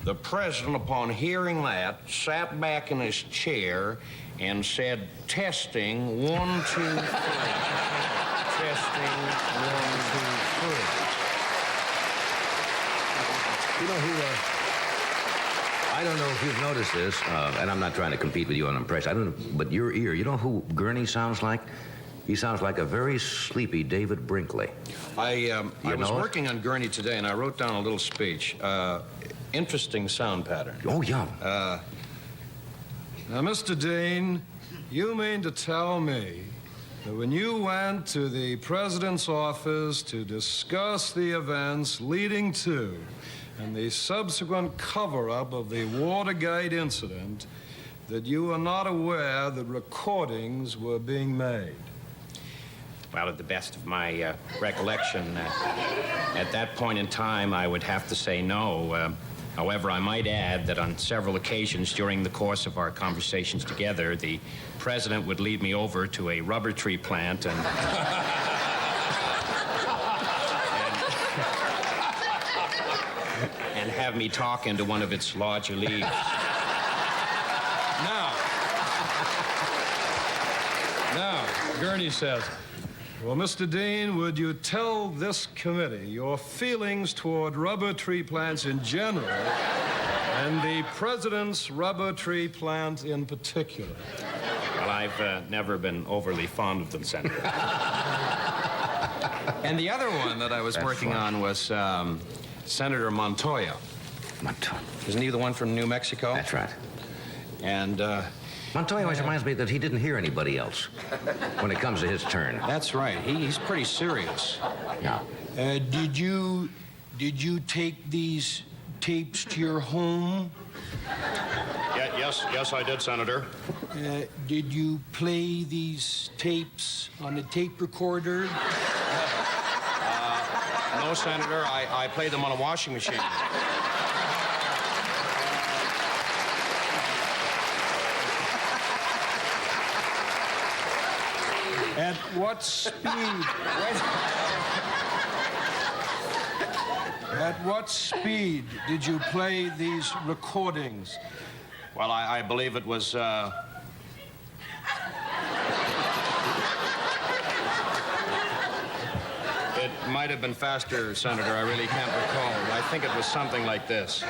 The president, upon hearing that, sat back in his chair and said, testing, 1, 2, 3. Testing, 1, 2, 3. You know who, I don't know if you've noticed this, and I'm not trying to compete with you on impression. I don't know, but your ear, you know who Gurney sounds like? He sounds like a very sleepy David Brinkley. I was working on Gurney today, and I wrote down a little speech. Interesting sound pattern. Oh, yeah. Now, Mr. Dean, you mean to tell me that when you went to the president's office to discuss the events leading to and the subsequent cover-up of the Watergate incident, that you were not aware that recordings were being made? Well, at the best of my recollection, at that point in time, I would have to say no. However, I might add that on several occasions during the course of our conversations together, the president would lead me over to a rubber tree plant and have me talk into one of its larger leaves. Now, Gurney says, well, Mr. Dean, would you tell this committee your feelings toward rubber tree plants in general and the president's rubber tree plant in particular? Well, I've never been overly fond of them, Senator. And the other one that I was working on was Senator Montoya. Montoya. Isn't he the one from New Mexico? That's right. And Montoya always reminds me that he didn't hear anybody else when it comes to his turn. that's right. He's pretty serious. Yeah. Did you take these tapes to your home? Yes, I did, Senator. Did you play these tapes on a tape recorder? No, Senator. I played them on a washing machine. At what speed? At what speed did you play these recordings? Well, I believe it was, It might have been faster, Senator. I really can't recall. I think it was something like this.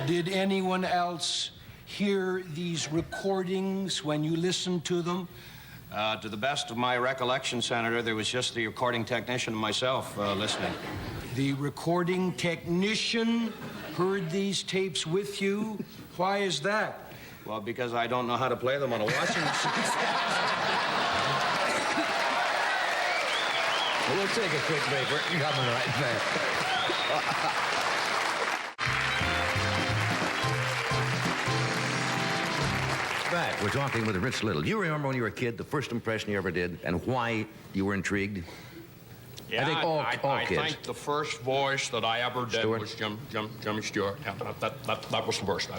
Did anyone else hear these recordings when you listened to them? To the best of my recollection, Senator, there was just the recording technician and myself listening. The recording technician heard these tapes with you? Why is that? Well, because I don't know how to play them on a washing machine. We'll take a quick break. We're coming right back. Back. We're talking with Rich Little. Do you remember when you were a kid, the first impression you ever did, and why you were intrigued? Yeah, I think all I kids. think the first voice that I ever did Stewart? was Jimmy Stewart. Yeah, that was the first.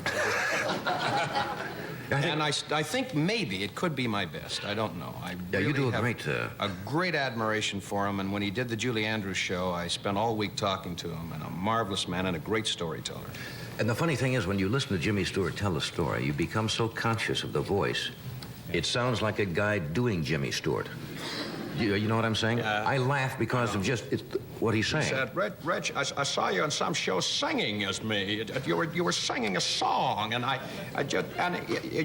And I think maybe it could be my best. I don't know. I Yeah, you really do a have great, a great admiration for him. And when he did the Julie Andrews show, I spent all week talking to him. And a marvelous man and a great storyteller. And the funny thing is, when you listen to Jimmy Stewart tell a story, you become so conscious of the voice. It sounds like a guy doing Jimmy Stewart. You know what I'm saying? I laugh because of just what he's saying. He said, Reg, I saw you on some show singing as me. You were singing a song, and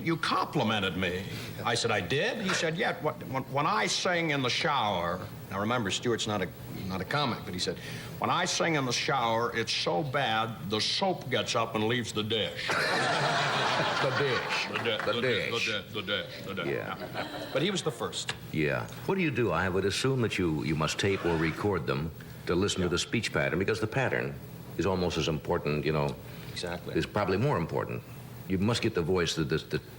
you complimented me. I said, I did? He said, yeah. When I sing in the shower. Now remember, Stewart's not a comic, but he said, when I sing in the shower, it's so bad the soap gets up and leaves the dish. The dish. The dish. Yeah. But he was the first. Yeah. What do you do? I would assume that you must tape or record them to listen to the speech pattern, because the pattern is almost as important, you know. Exactly. Is probably more important. You must get the voice, the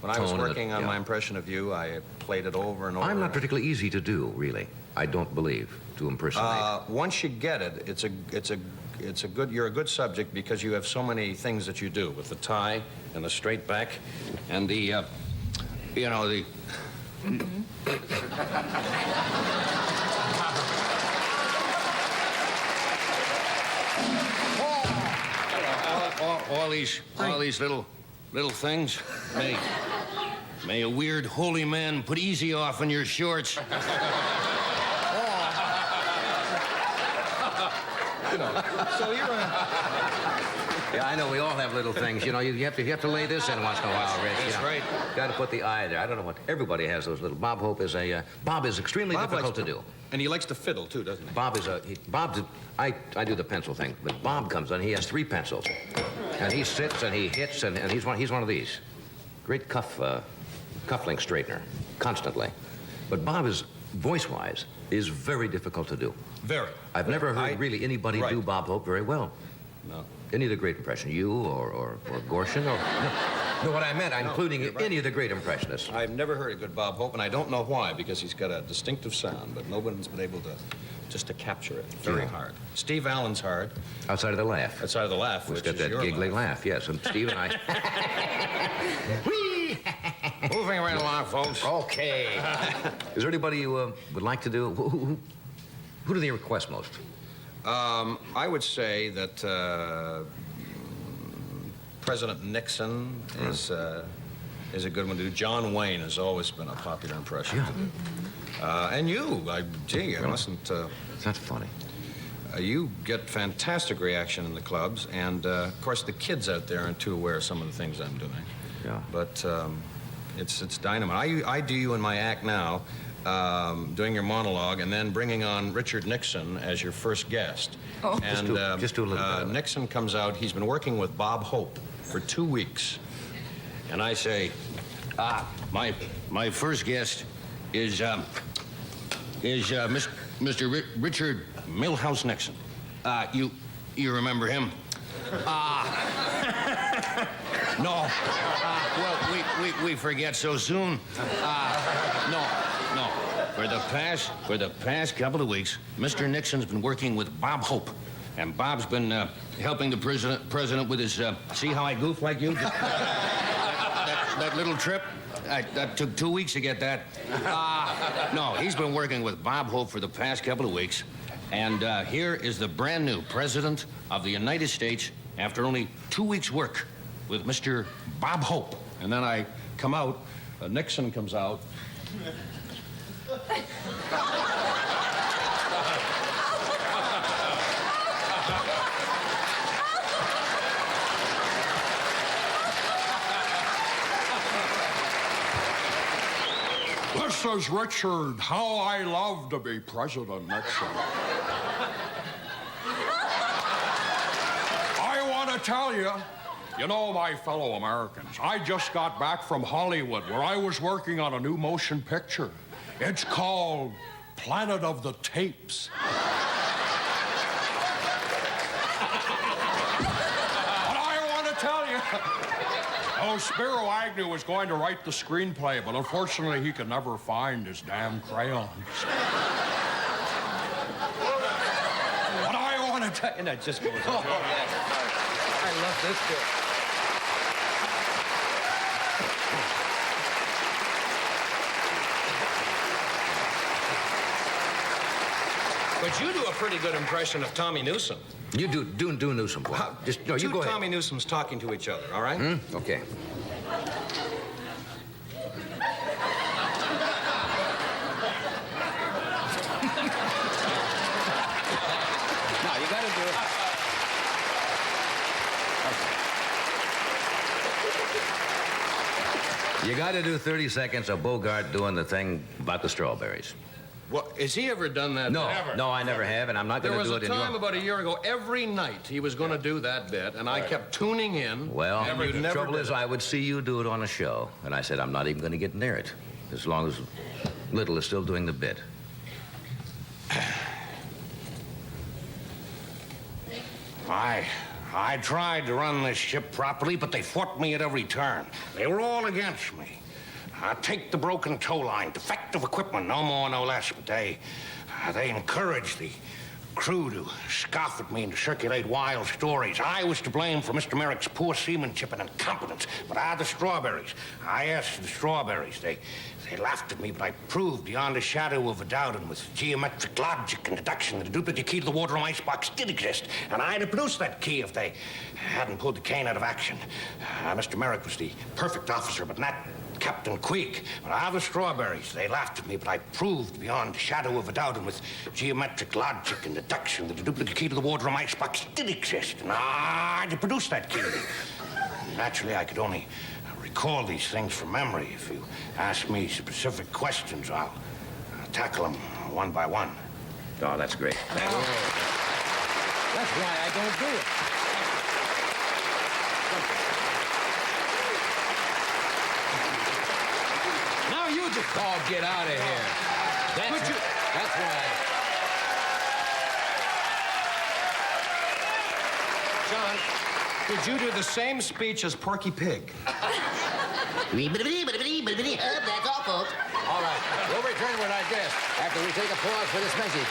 When I was working on my impression of you, I played it over and over. I'm not particularly easy to do, really. I don't believe, to impersonate. Once you get it, you're a good subject because you have so many things that you do with the tie and the straight back and the. All these little things. May a weird holy man put easy off in your shorts. So you're Yeah, I know. We all have little things. You know, you have to lay this in once in a while, Rich. That's right. Got to put the eye there. I don't know what. Everybody has those little. Bob Hope is Bob is extremely difficult to do. And he likes to fiddle too, doesn't he? I do the pencil thing, but Bob comes on. He has 3 pencils, and he sits and he hits, and he's one of these. Great cufflink straightener, constantly. But Bob is voice-wise is very difficult to do. Very. I've never heard really anybody do Bob Hope very well. No. Any of the great impressions, you or Gorshin or no, what I meant, including any of the great impressionists. I've never heard a good Bob Hope, and I don't know why, because he's got a distinctive sound, but no one's been able to capture it. Very hard. Steve Allen's hard. Outside of the laugh. Outside of the laugh, He's which got is that your giggly laugh. laugh, yes. And Steve and I. Whee! Moving right along, folks. Okay. Is there anybody you would like to do? Who do they request most? I would say that President Nixon is a good one to do. John Wayne has always been a popular impression to do. And you, I mustn't. That's funny. You get fantastic reaction in the clubs, and of course the kids out there aren't too aware of some of the things I'm doing. Yeah. But it's dynamite. I do you in my act now. Doing your monologue and then bringing on Richard Nixon as your first guest. Oh. And Just do a little bit of it. Nixon comes out. He's been working with Bob Hope for 2 weeks. And I say, My first guest is Mr. Richard Milhouse Nixon. You remember him? No. Well, we forget so soon. No. For the past couple of weeks, Mr. Nixon's been working with Bob Hope, and Bob's been helping the president with his. See how I goof like you? that little trip. That took 2 weeks to get that. No, he's been working with Bob Hope for the past couple of weeks, and here is the brand new president of the United States after only 2 weeks' work with Mr. Bob Hope. And then I come out, Nixon comes out. This is Richard. How I love to be President Nixon. I want to tell you, my fellow Americans, I just got back from Hollywood where I was working on a new motion picture. It's called Planet of the Tapes. But I want to tell you, Spiro Agnew was going to write the screenplay, but unfortunately he could never find his damn crayons. And it just goes on. Oh, yes. I love this bit. But you do a pretty good impression of Tommy Newsom. You do Newsom. Just, no, you Two go ahead. Tommy Newsoms talking to each other, all right? Okay. No, you gotta do it. You gotta do 30 seconds of Bogart doing the thing about the strawberries. Well, has he ever done that? No, Ever? no, I never have, and I'm not There gonna was do a it in time your... about a year ago, every night he was going to do that bit, and I kept tuning in. Well, and you the never trouble did is it. I would see you do it on a show, and I said, I'm not even gonna get near it, as long as Little is still doing the bit. I tried to run this ship properly, but they fought me at every turn. They were all against me. Take the broken tow line, defective equipment, no more, no less. But they encouraged the crew to scoff at me and to circulate wild stories. I was to blame for Mr. Merrick's poor seamanship and incompetence. But the strawberries. I asked for the strawberries. They laughed at me, but I proved beyond a shadow of a doubt and with geometric logic and deduction that the duplicate key to the water icebox did exist. And I'd have produced that key if they hadn't pulled the cane out of action. Mr. Merrick was the perfect officer, but not Captain Queek. But the strawberries, they laughed at me, but I proved beyond a shadow of a doubt and with geometric logic and deduction that the duplicate key to the water icebox did exist. And I'd have produced that key. Naturally, I could only recall these things from memory. If you ask me specific questions, I'll tackle them one by one. Oh, that's great. That's why I don't do it. Now you just call get out of here. That's why. John, did you do the same speech as Porky Pig? That's all, folks. All right, we'll return with our guest after we take a pause for this message.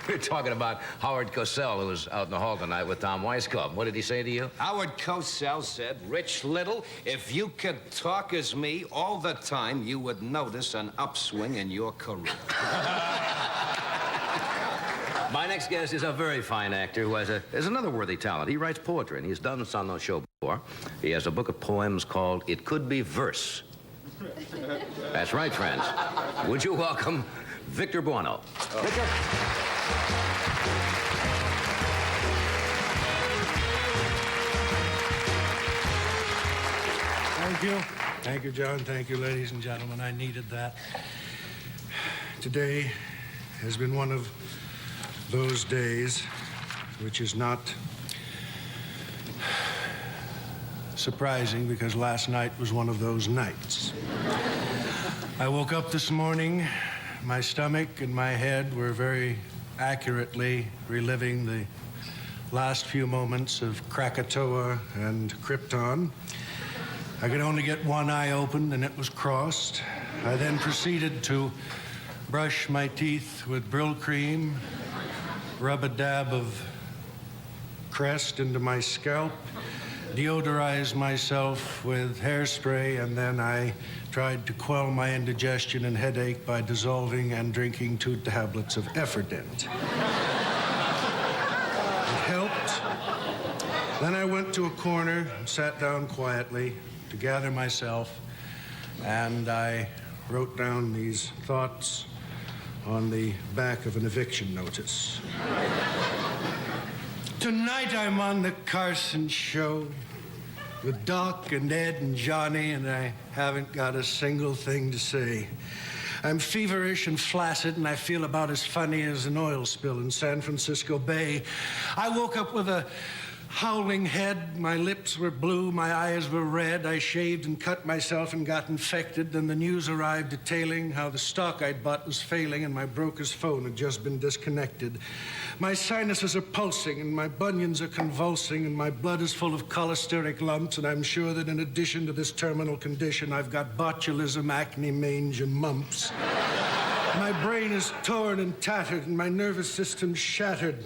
We're talking about Howard Cosell, who was out in the hall tonight with Tom Weisskopf. What did he say to you? Howard Cosell said, Rich Little, if you could talk as me all the time, you would notice an upswing in your career. My next guest is a very fine actor who has another worthy talent. He writes poetry, and he's done this on the show before. He has a book of poems called It Could Be Verse. That's right, friends. Would you welcome Victor Buono? Victor. Thank you. Thank you, John. Thank you, ladies and gentlemen. I needed that. Today has been one of those days which is not surprising because last night was one of those nights. I woke up this morning, my stomach and my head were very accurately reliving the last few moments of Krakatoa and Krypton. I could only get one eye open and it was crossed. I then proceeded to brush my teeth with Brill cream, rub a dab of Crest into my scalp, deodorize myself with hairspray, and then I tried to quell my indigestion and headache by dissolving and drinking 2 tablets of Efferdent. It helped. Then I went to a corner and sat down quietly to gather myself, and I wrote down these thoughts on the back of an eviction notice. Tonight I'm on the Carson show with Doc and Ed and Johnny, and I haven't got a single thing to say. I'm feverish and flaccid, and I feel about as funny as an oil spill in San Francisco Bay. I woke up with a howling head. My lips were blue, my eyes were red. I shaved and cut myself and got infected. Then the news arrived detailing how the stock I'd bought was failing and my broker's phone had just been disconnected. My sinuses are pulsing and my bunions are convulsing and my blood is full of cholesteric lumps, and I'm sure that in addition to this terminal condition, I've got botulism, acne, mange, and mumps. My brain is torn and tattered and my nervous system shattered.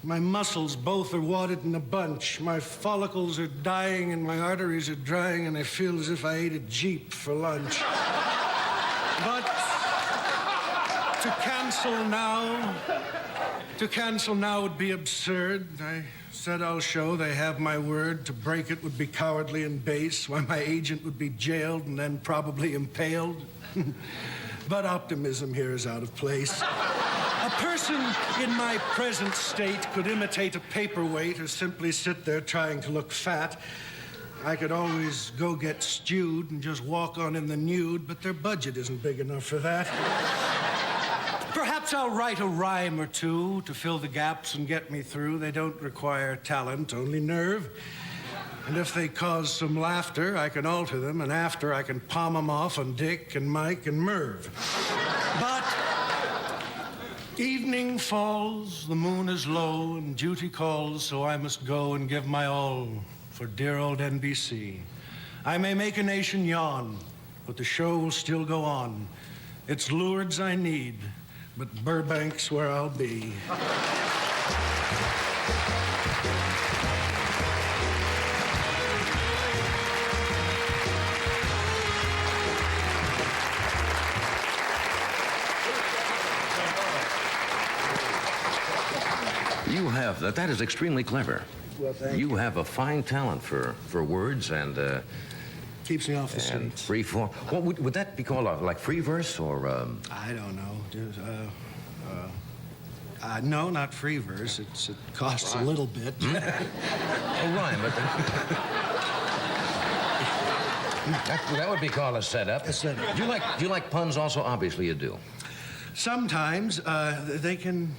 My muscles both are wadded in a bunch. My follicles are dying and my arteries are drying, and I feel as if I ate a Jeep for lunch. But to cancel now would be absurd. I said I'll show. They have my word. To break it would be cowardly and base. Why, my agent would be jailed and then probably impaled. But optimism here is out of place. A person in my present state could imitate a paperweight or simply sit there trying to look fat. I could always go get stewed and just walk on in the nude, but their budget isn't big enough for that. Perhaps I'll write a rhyme or two to fill the gaps and get me through. They don't require talent, only nerve. And if they cause some laughter, I can alter them, and after I can palm them off on Dick and Mike and Merv. But evening falls, the moon is low, and duty calls, so I must go and give my all for dear old NBC. I may make a nation yawn, but the show will still go on. It's Lourdes I need, but Burbank's where I'll be. You have, that is extremely clever. Well, thank you. have a fine talent for words and... Keeps me off the and streets. free form. What would that be called? Like free verse or? I don't know. Just, no, not free verse. It costs a little bit. A rhyme, but that would be called a setup. A setup. Do you like puns also? Obviously, you do. Sometimes they can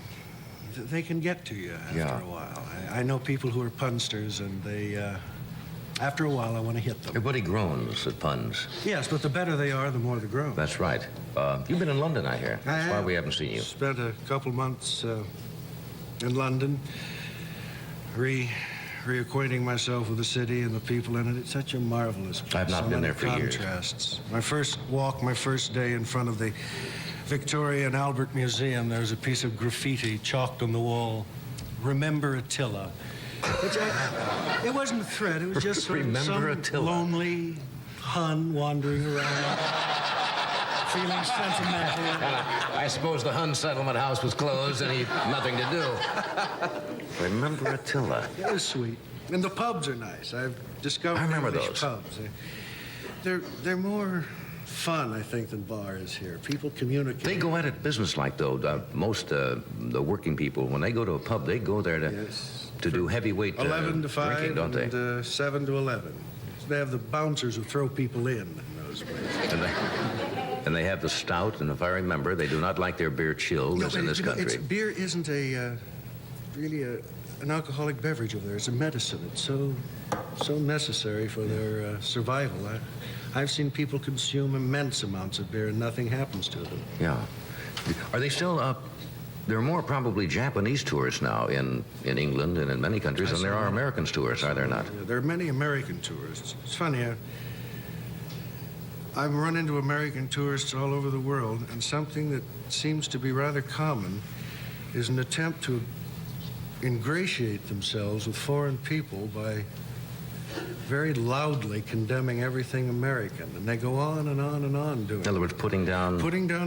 get to you after a while. I know people who are punsters, and they. After a while, I want to hit them. Everybody groans at puns. Yes, but the better they are, the more they groan. That's right. You've been in London, I hear. That's why we haven't seen you. Spent a couple months in London, reacquainting myself with the city and the people in it. It's such a marvelous place. I've not been there for years. Contrasts. My first walk, my first day in front of the Victoria and Albert Museum, there's a piece of graffiti chalked on the wall. Remember Attila. It wasn't a threat. It was just sort of some lonely Hun wandering around, feeling sentimental. I suppose the Hun settlement house was closed and he had nothing to do. Remember Attila. It was sweet. And the pubs are nice. I've discovered English pubs. They're more fun, I think, than bars here. People communicate. They go at it businesslike, though. Most the working people, when they go to a pub, they go there to do heavyweight 11 to 5 drinking, don't they? And 7 to 11. They have the bouncers who throw people in those places. And they have the stout, and if I remember, they do not like their beer chilled, as in this country. Beer isn't really an alcoholic beverage over there. It's a medicine. It's so necessary for their survival. I've seen people consume immense amounts of beer and nothing happens to them. Yeah. Are they still there are more probably Japanese tourists now in England and in many countries than there are American tourists, are there not? There are many American tourists. It's funny, I've run into American tourists all over the world, and something that seems to be rather common is an attempt to ingratiate themselves with foreign people by very loudly condemning everything American. And they go on and on and on doing it. In other words, putting down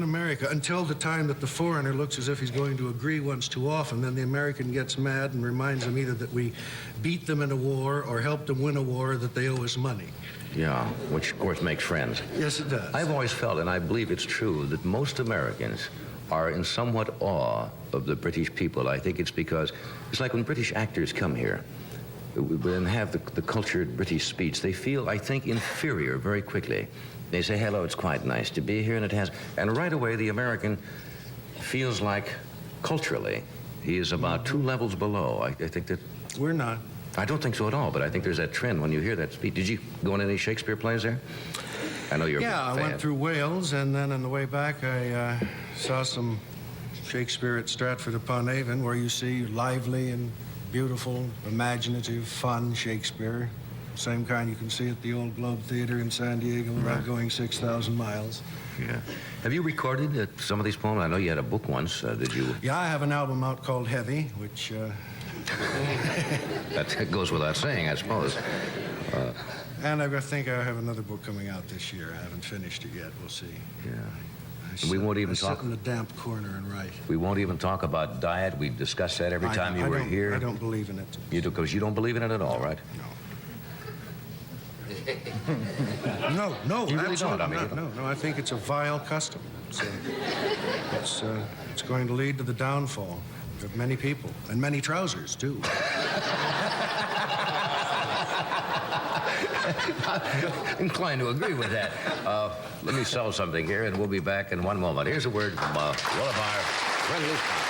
America until the time that the foreigner looks as if he's going to agree once too often. Then the American gets mad and reminds them either that we beat them in a war or helped them win a war, or that they owe us money. Yeah, which of course makes friends. Yes, it does. I've always felt, and I believe it's true, that most Americans are in somewhat awe of the British people. I think it's because it's like when British actors come here and have the cultured British speech, they feel, I think, inferior very quickly. They say, hello, it's quite nice to be here, and it has. And right away, the American feels like, culturally, he is about 2 levels below. I think that... We're not. I don't think so at all, but I think there's that trend when you hear that speech. Did you go in any Shakespeare plays there? I know you're a big Yeah, I fan. went through Wales, and then on the way back, I saw some Shakespeare at Stratford-upon-Avon, where you see lively and beautiful, imaginative, fun Shakespeare. Same kind you can see at the old Globe Theater in San Diego without going 6,000 miles. Yeah. Have you recorded some of these poems? I know you had a book once. Did you? Yeah, I have an album out called Heavy, which... That goes without saying, I suppose. And I think I have another book coming out this year. I haven't finished it yet. We'll see. Yeah. We won't even talk. Sit in the damp corner and write. We won't even talk about diet. We discussed that every time you were here. I don't believe in it. You do, because you don't believe in it at all, right? No. No, You really absolutely don't, I mean, not. No, I think it's a vile custom. It's going to lead to the downfall of many people, and many trousers, too. I'm inclined to agree with that. Let me sell something here, and we'll be back in one moment. Here's a word from one of our friendly sponsors.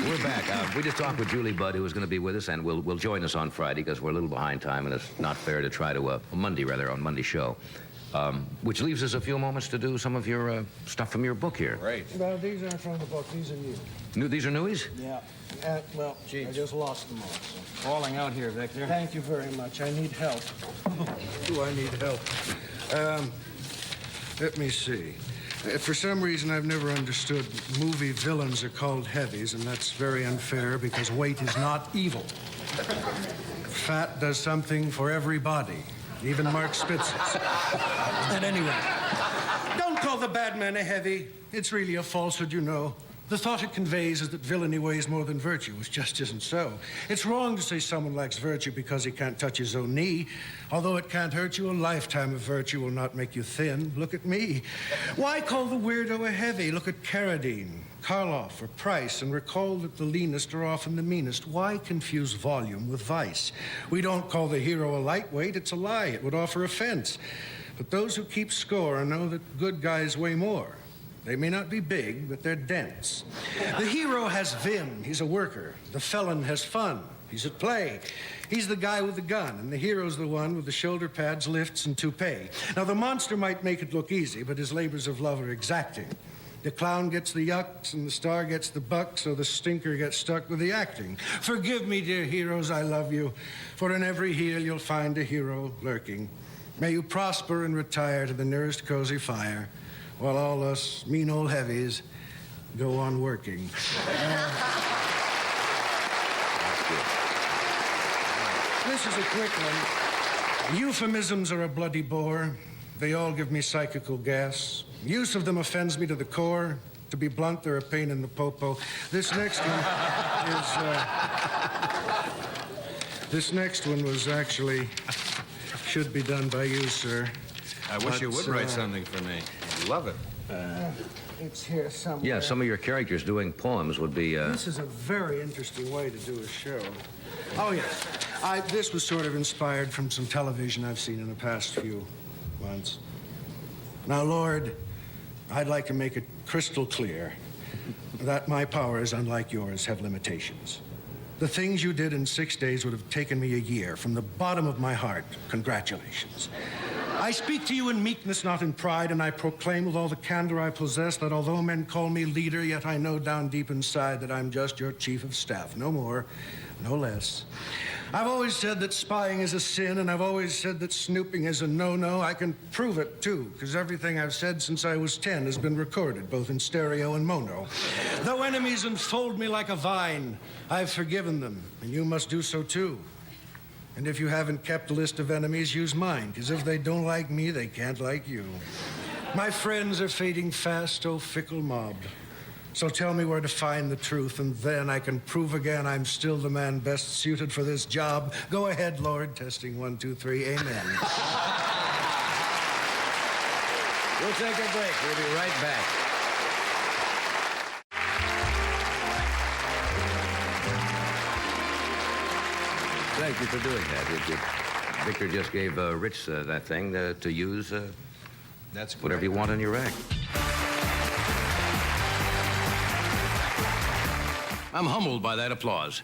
We're back. We just talked with Julie Budd, who was going to be with us, and will join us on Friday because we're a little behind time, and it's not fair to try to on Monday show. Which leaves us a few moments to do some of your stuff from your book here. Great. Well, these aren't from the book. These are new. These are newies? Yeah. Well, I just lost them all. So. Falling out here, Victor. Thank you very much. I need help. Do I need help? Let me see. For some reason, I've never understood movie villains are called heavies, and that's very unfair because weight is not evil. Fat does something for everybody, even Mark Spitzer's. And anyway, don't call the bad man a heavy. It's really a falsehood, you know. The thought it conveys is that villainy weighs more than virtue, which just isn't so. It's wrong to say someone lacks virtue because he can't touch his own knee. Although it can't hurt you, a lifetime of virtue will not make you thin. Look at me. Why call the weirdo a heavy? Look at Carradine, Karloff, or Price, and recall that the leanest are often the meanest. Why confuse volume with vice? We don't call the hero a lightweight. It's a lie. It would offer offense. But those who keep score know that good guys weigh more. They may not be big, but they're dense. The hero has vim. He's a worker. The felon has fun. He's at play. He's the guy with the gun, and the hero's the one with the shoulder pads, lifts, and toupee. Now, the monster might make it look easy, but his labors of love are exacting. The clown gets the yucks, and the star gets the bucks, so the stinker gets stuck with the acting. Forgive me, dear heroes, I love you, for in every heel you'll find a hero lurking. May you prosper and retire to the nearest cozy fire, while all us mean old heavies go on working. This is a quick one. Euphemisms are a bloody bore. They all give me psychical gas. Use of them offends me to the core. To be blunt, they're a pain in the popo. This next one was actually should be done by you, sir. I wish you would write something for me. Love it. It's here somewhere. Yeah, some of your characters doing poems would be... This is a very interesting way to do a show. Oh, yes. This was sort of inspired from some television I've seen in the past few months. Now, Lord, I'd like to make it crystal clear that my powers, unlike yours, have limitations. The things you did in 6 days would have taken me a year. From the bottom of my heart, congratulations. I speak to you in meekness, not in pride, and I proclaim with all the candor I possess that although men call me leader, yet I know down deep inside that I'm just your chief of staff. No more, no less. I've always said that spying is a sin, and I've always said that snooping is a no-no. I can prove it, too, because everything I've said since I was 10 has been recorded, both in stereo and mono. Though enemies enfold me like a vine, I've forgiven them, and you must do so, too. And if you haven't kept a list of enemies, use mine, because if they don't like me, they can't like you. My friends are fading fast, oh fickle mob. So tell me where to find the truth, and then I can prove again I'm still the man best suited for this job. Go ahead, Lord. Testing 1, 2, 3. Amen. We'll take a break. We'll be right back. Thank you for doing that. Victor just gave Rich that thing to use. That's great. Whatever you want in your act. I'm humbled by that applause.